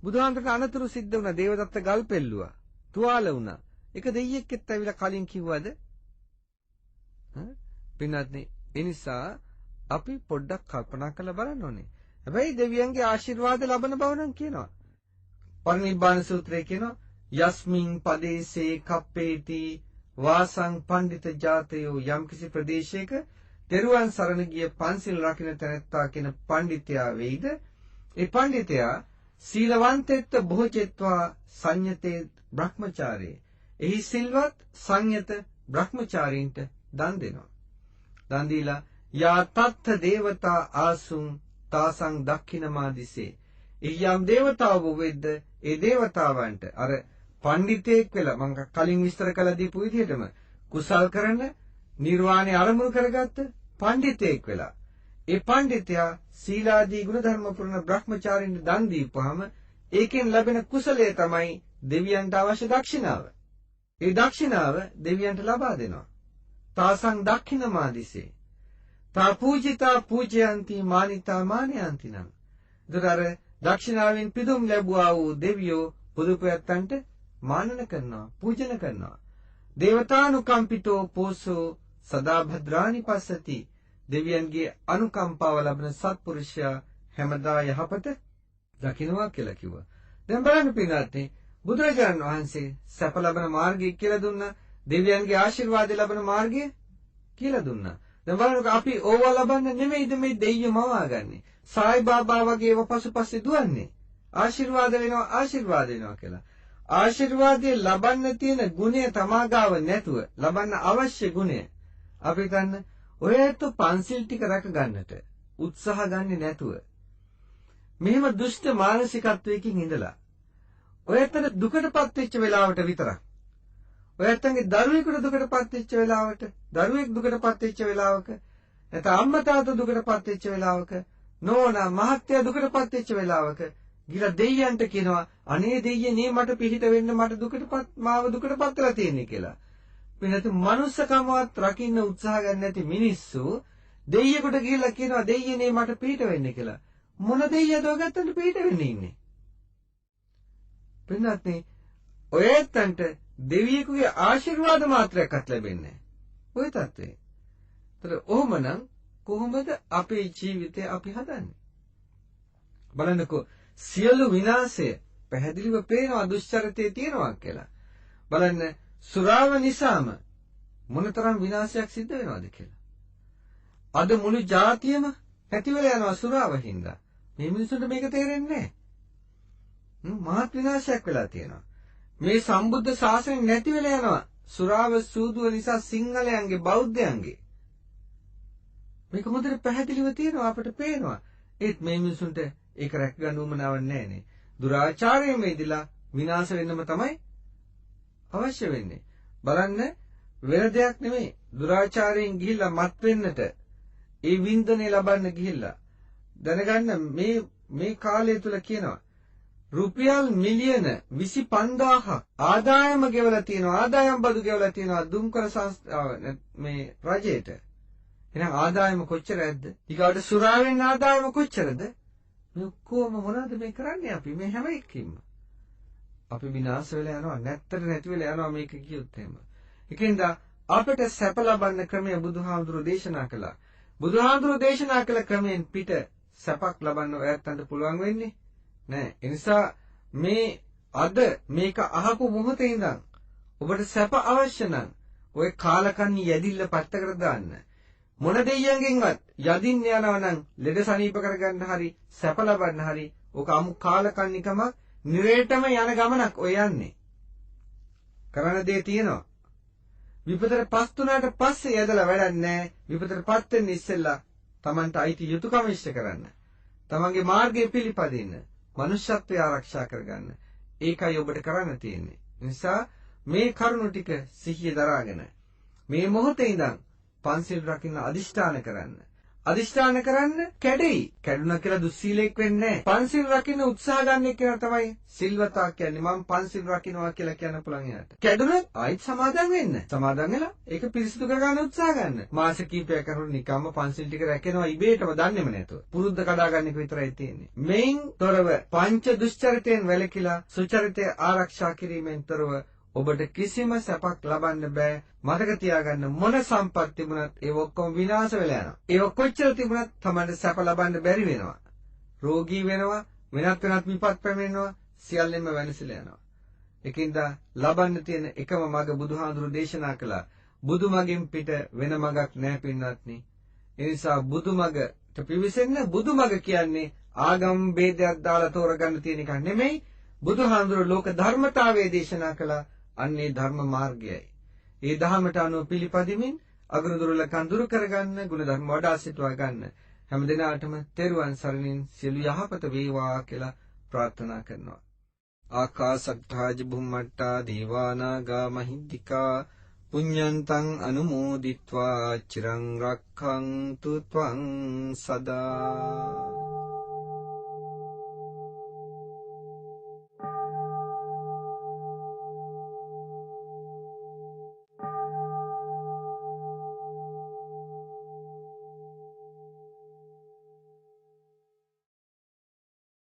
බුදුහාමුදුරට අනතුරු සිද්ධ වුණා. දේවදත්ත ගල් පෙල්ලුවා. තුවාල වුණා. එක දෙයියෙක්ෙත් ඇවිල්ලා කලින් කිව්වද? පින්වත්නි, ඒ නිසා අපි පොඩ්ඩක් කල්පනා කරලා බලන්න ඕනේ. හැබැයි දෙවියන්ගේ ආශිර්වාද ලබන බව නම් කියනවා. පරිනිබ්බාන සූත්‍රයේ කියනවා යස්මින් පදේසේ කප්පේති වාසං පණ්ඩිත ජාතයෝ යම්කිසි ප්‍රදේශයක තෙරුවන් සරණ ගිය පන්සිල් රකින්න තැනැත්තා කියන පණ්ඩිතයා වෙයිද? ඒ පණ්ඩිතයා සීලවන්තෙත්ත බොහෝචෙත්වා සංයතේ බ්‍රහ්මචාරේ. එහි සිල්වත් සංයත බ්‍රහ්මචාරීන්ට දන් දෙනවා. දන් දීලා යා තත්ත දේවතා ආසුං තාසං දක්ඛිනමාදිසේ. එහියම් දේවතාවෝ වෙද්ද ඒ දේවතාවන්ට අර පණ්ඩිතෙක් වෙලා මම කලින් විස්තර කළ දීපු විදිහටම කුසල් කරන නිර්වාණය අරමුණු කරගත්ත පණ්ඩිතෙක් වෙලා ඒ පණ්ඩිතයා සීලාදී ගුණධර්ම පුරන බ්‍රහ්මචාරින්ට දන් දීපුවාම ඒකෙන් ලැබෙන කුසලය තමයි දෙවියන්ට අවශ්‍ය දක්ෂිනාව. ඒ දක්ෂිනාව දෙවියන්ට ලබා දෙනවා. තාසං දක්ඛිනමාදිසේ. තා පූජිතා පූජයන්ති මානිතා මානයන්ති නම්. ඒතර දක්ෂිනාවෙන් පිදුම් ලැබුවා වූ දෙවියෝ පුදුපැත්තන්ට මානන කරනවා, පූජන කරනවා. දේවතානුකම්පිතෝ පෝසෝ සදා භද්‍රානි පස්සති. දෙවියන්ගේ අනුකම්පාව ලබන සත්පුරුෂයා හැමදා යහපත දකින්නවා කියලා කිව්වා. දැන් බලන්න පින්වත්නි, බුදුරජාණන් වහන්සේ සැප ලබන මාර්ගය කියලා දුන්නා. දෙවියන්ගේ ආශිර්වාද ලබන මාර්ගය කියලා දුන්නා. දැන් බලන්නකො අපි ඕවා ලබන්න නෙමෙයිද මේ දෙයියෝ මවාගන්නේ. සායි බාබා වගේ ඒවා පසුපස්සේ දුවන්නේ. ආශිර්වාද වෙනවා කියලා. ආශිර්වාදයේ ලබන්න තියෙන ගුණය තමාගාව නැතුව ලබන්න අවශ්‍ය ගුණය අපි ගන්න ඔයත් පන්සිල් ටික රැක ගන්නට උත්සාහ ගන්නේ නැතුව මෙහෙම දුෂ්ට මානසිකත්වයකින් ඉඳලා ඔයත් දුකටපත් වෙච්ච වෙලාවට විතරක් ඔයත්ගේ දරුවෙකුට දුකටපත් වෙච්ච වෙලාවට දරුවෙක් දුකටපත් වෙච්ච වෙලාවක නැත්නම් අම්මා තාත්තා දුකටපත් වෙච්ච වෙලාවක නෝනා මහත්තයා දුකටපත් වෙච්ච වෙලාවක ගිලා දෙයියන්ට කියනවා අනේ දෙයියනේ මට පිහිට වෙන්න මට දුකටපත් මාව දුකටපත් වෙලා තියෙන්නේ කියලා. වෙනතු මනුස්සකමවත් රකින්න උත්සාහ ගන්න නැති මිනිස්සු දෙයියෙකුට ගිහිල්ලා කියනවා දෙයියනේ මට පිහිට වෙන්න කියලා. මොන දෙයියද ඔයගත්තන්ට පිහිට වෙන්න ඉන්නේ? පින්වත්නි ඔය ඇත්තන්ට දෙවියෙකුගේ ආශිර්වාද මාත්‍රයක්වත් ලැබෙන්නේ නැහැ. ওই තත්ත්වේ. ඒතර ඔහොමනම් කොහොමද අපේ ජීවිතය අපි හදන්නේ? බලන්නකෝ සියලු විනාශය පැහැදිලිව පේනවා දුෂ්චරිතයේ තියෙනවා කියලා. බලන්න සුරාව නිසාම මොනතරම් විනාශයක් සිද්ධ වෙනවද කියලා. අද මුළු ජාතියම නැති වෙලා යනවා සුරාව හින්දා. මේ මිනිස්සුන්ට මේක තේරෙන්නේ නැහැ. මහත් විනාශයක් වෙලා තියෙනවා. මේ සම්බුද්ධ ශාසනය නැති වෙලා යනවා සුරාව සූදුව නිසා සිංහලයන්ගේ බෞද්ධයන්ගේ. මේක හොඳට පැහැදිලිව තියෙනවා අපිට පේනවා. ඒත් මේ මිනිස්සුන්ට ඒක රැක ගන්න උවමනාවක් නැහැනේ. දුරාචාරයෙන් මේදිලා විනාශ වෙන්නම තමයි අවශ්‍ය වෙන්නේ. බලන්න වෙන දෙයක් නෙමෙයි. දුරාචාරයෙන් ගිහිල්ලා මත් වෙන්නට ඒ වින්දනේ ලබන්න ගිහිල්ලා දැනගන්න මේ කාලය තුල කියනවා රුපියල් මිලියන 25000ක් ආදායම ගෙවලා තියෙනවා. ආදායම් බදු ගෙවලා තියෙනවා දුම්කර සංස්ථාව මේ රජයට. එහෙනම් ආදායම කොච්චර ඇද්ද? ඊගාට සුරාවෙන් ආදායම කොච්චරද? මේ ඔක්කොම මොනවද මේ කරන්නේ අපි මේ හැම එකකින්ම අපි විනාශ වෙලා යනවා නැත්තර නැති වෙලා යනවා මේක කියොත් එහෙම. ඒකෙන්ද අපිට සැප ලබන්න ක්‍රමය බුදුහාමුදුරුවෝ දේශනා කළා. බුදුහාමුදුරුවෝ දේශනා කළ ක්‍රමයෙන් පිට සැපක් ලබන්න ඔයත්න්ට පුළුවන් වෙන්නේ නැහැ. ඒ නිසා මේ අද මේක අහපු මොහොතේ ඉඳන් ඔබට සැප අවශ්‍ය නම් ඔය කාලකන්ණි යැදිල්ල පැත්තකට දාන්න. මොන දෙයියන්ගෙන්වත් යදින්න යනවා නම් ලෙඩ සනීප කරගන්න හරි සැප ලබන්න හරි ඔක අමු කාලකන්නිකම නිරේටම යන ගමනක් ඔය යන්නේ. කරන දේ තියෙනවා. විපතට පස් තුනට පස්සේ යදලා වැඩක් නැහැ. විපතටපත් වෙන්න ඉස්සෙල්ලා Tamanට අයිති යුතුයකම ඉෂ්ට කරන්න. Tamanගේ මාර්ගය පිළිපදින්න. මනුෂ්‍යත්වය ආරක්ෂා කරගන්න. ඒකයි ඔබට කරන්න තියෙන්නේ. නිසා මේ කරුණු ටික සිහිය දරාගෙන මේ මොහොතේ ඉඳන් පන්සිල් රකින්න අදිෂ්ඨාන කරන්න. අදිෂ්ඨාන කරන්න කැඩෙයි. කැඩුණා කියලා දුස්සීලෙක් වෙන්නේ නැහැ. පන්සිල් රකින්න උත්සාහ ගන්න කෙනා තමයි සිල්වතා කියන්නේ. මම පන්සිල් රකින්නවා කියලා කියන්න පුළුවන් යාට. කැඩුණොත් ආයිත් සමාදන් වෙන්න. සමාදන් වෙලා ඒක පිරිසිදු කරගන්න උත්සාහ ගන්න. මාස කිහිපයක් කරනකොට නිකම්ම පන්සිල් ටික රැකෙනවා ඉබේටම දන්නේම නැතුව. පුරුද්ද කඩාගන්න එක විතරයි තියෙන්නේ. මේන් තොරව පංච දුෂ්චරිතයෙන් වැළකීලා සුචරිතය ආරක්ෂා කිරීමෙන් තොරව ඔබට කිසිම සැපක් ලබන්න බෑ. මතක තියාගන්න මොන සම්පත් තිබුණත් ඒ ඔක්කොම විනාශ වෙලා යනවා. ඒ කොච්චර තිබුණත් තමයි සැප ලබන්න බැරි වෙනවා. රෝගී වෙනවා, වෙනත් විපත් පැමිණෙනවා, සියල්ලෙම වෙනසලා යනවා. ඒකින්ද ලබන්න තියෙන එකම මඟ බුදුහාඳුරු දේශනා කළා. බුදු මගෙන් පිට වෙන මඟක් නැහැ පින්වත්නි. ඒ නිසා බුදු මඟට පිවිසෙන්න. බුදු මඟ කියන්නේ ආගම් ભેදයක් දාලා තෝරගන්න තියෙන එකක් නෙමෙයි. බුදුහාඳුරු ලෝක ධර්මතාවයේ දේශනා කළා. අන්නේ ධර්ම මාර්ගයයි. ඒ ධර්මයට අනුව පිළිපදිමින් අග්‍ර දුර්ලභකම් දුරු කරගන්න, ගුණ ධර්ම වඩා සිටවා ගන්න. හැම දිනාටම තෙරුවන් සරණින් සියලු යහපත වේවා කියලා ප්‍රාර්ථනා කරනවා. ආකාසට්ඨා බුම්මට්ටා දීවානාගා මහිද්దికා පුඤ්ඤන්තං අනුමෝදිත්වා චිරං රක්ඛන්තු ත්වං සදා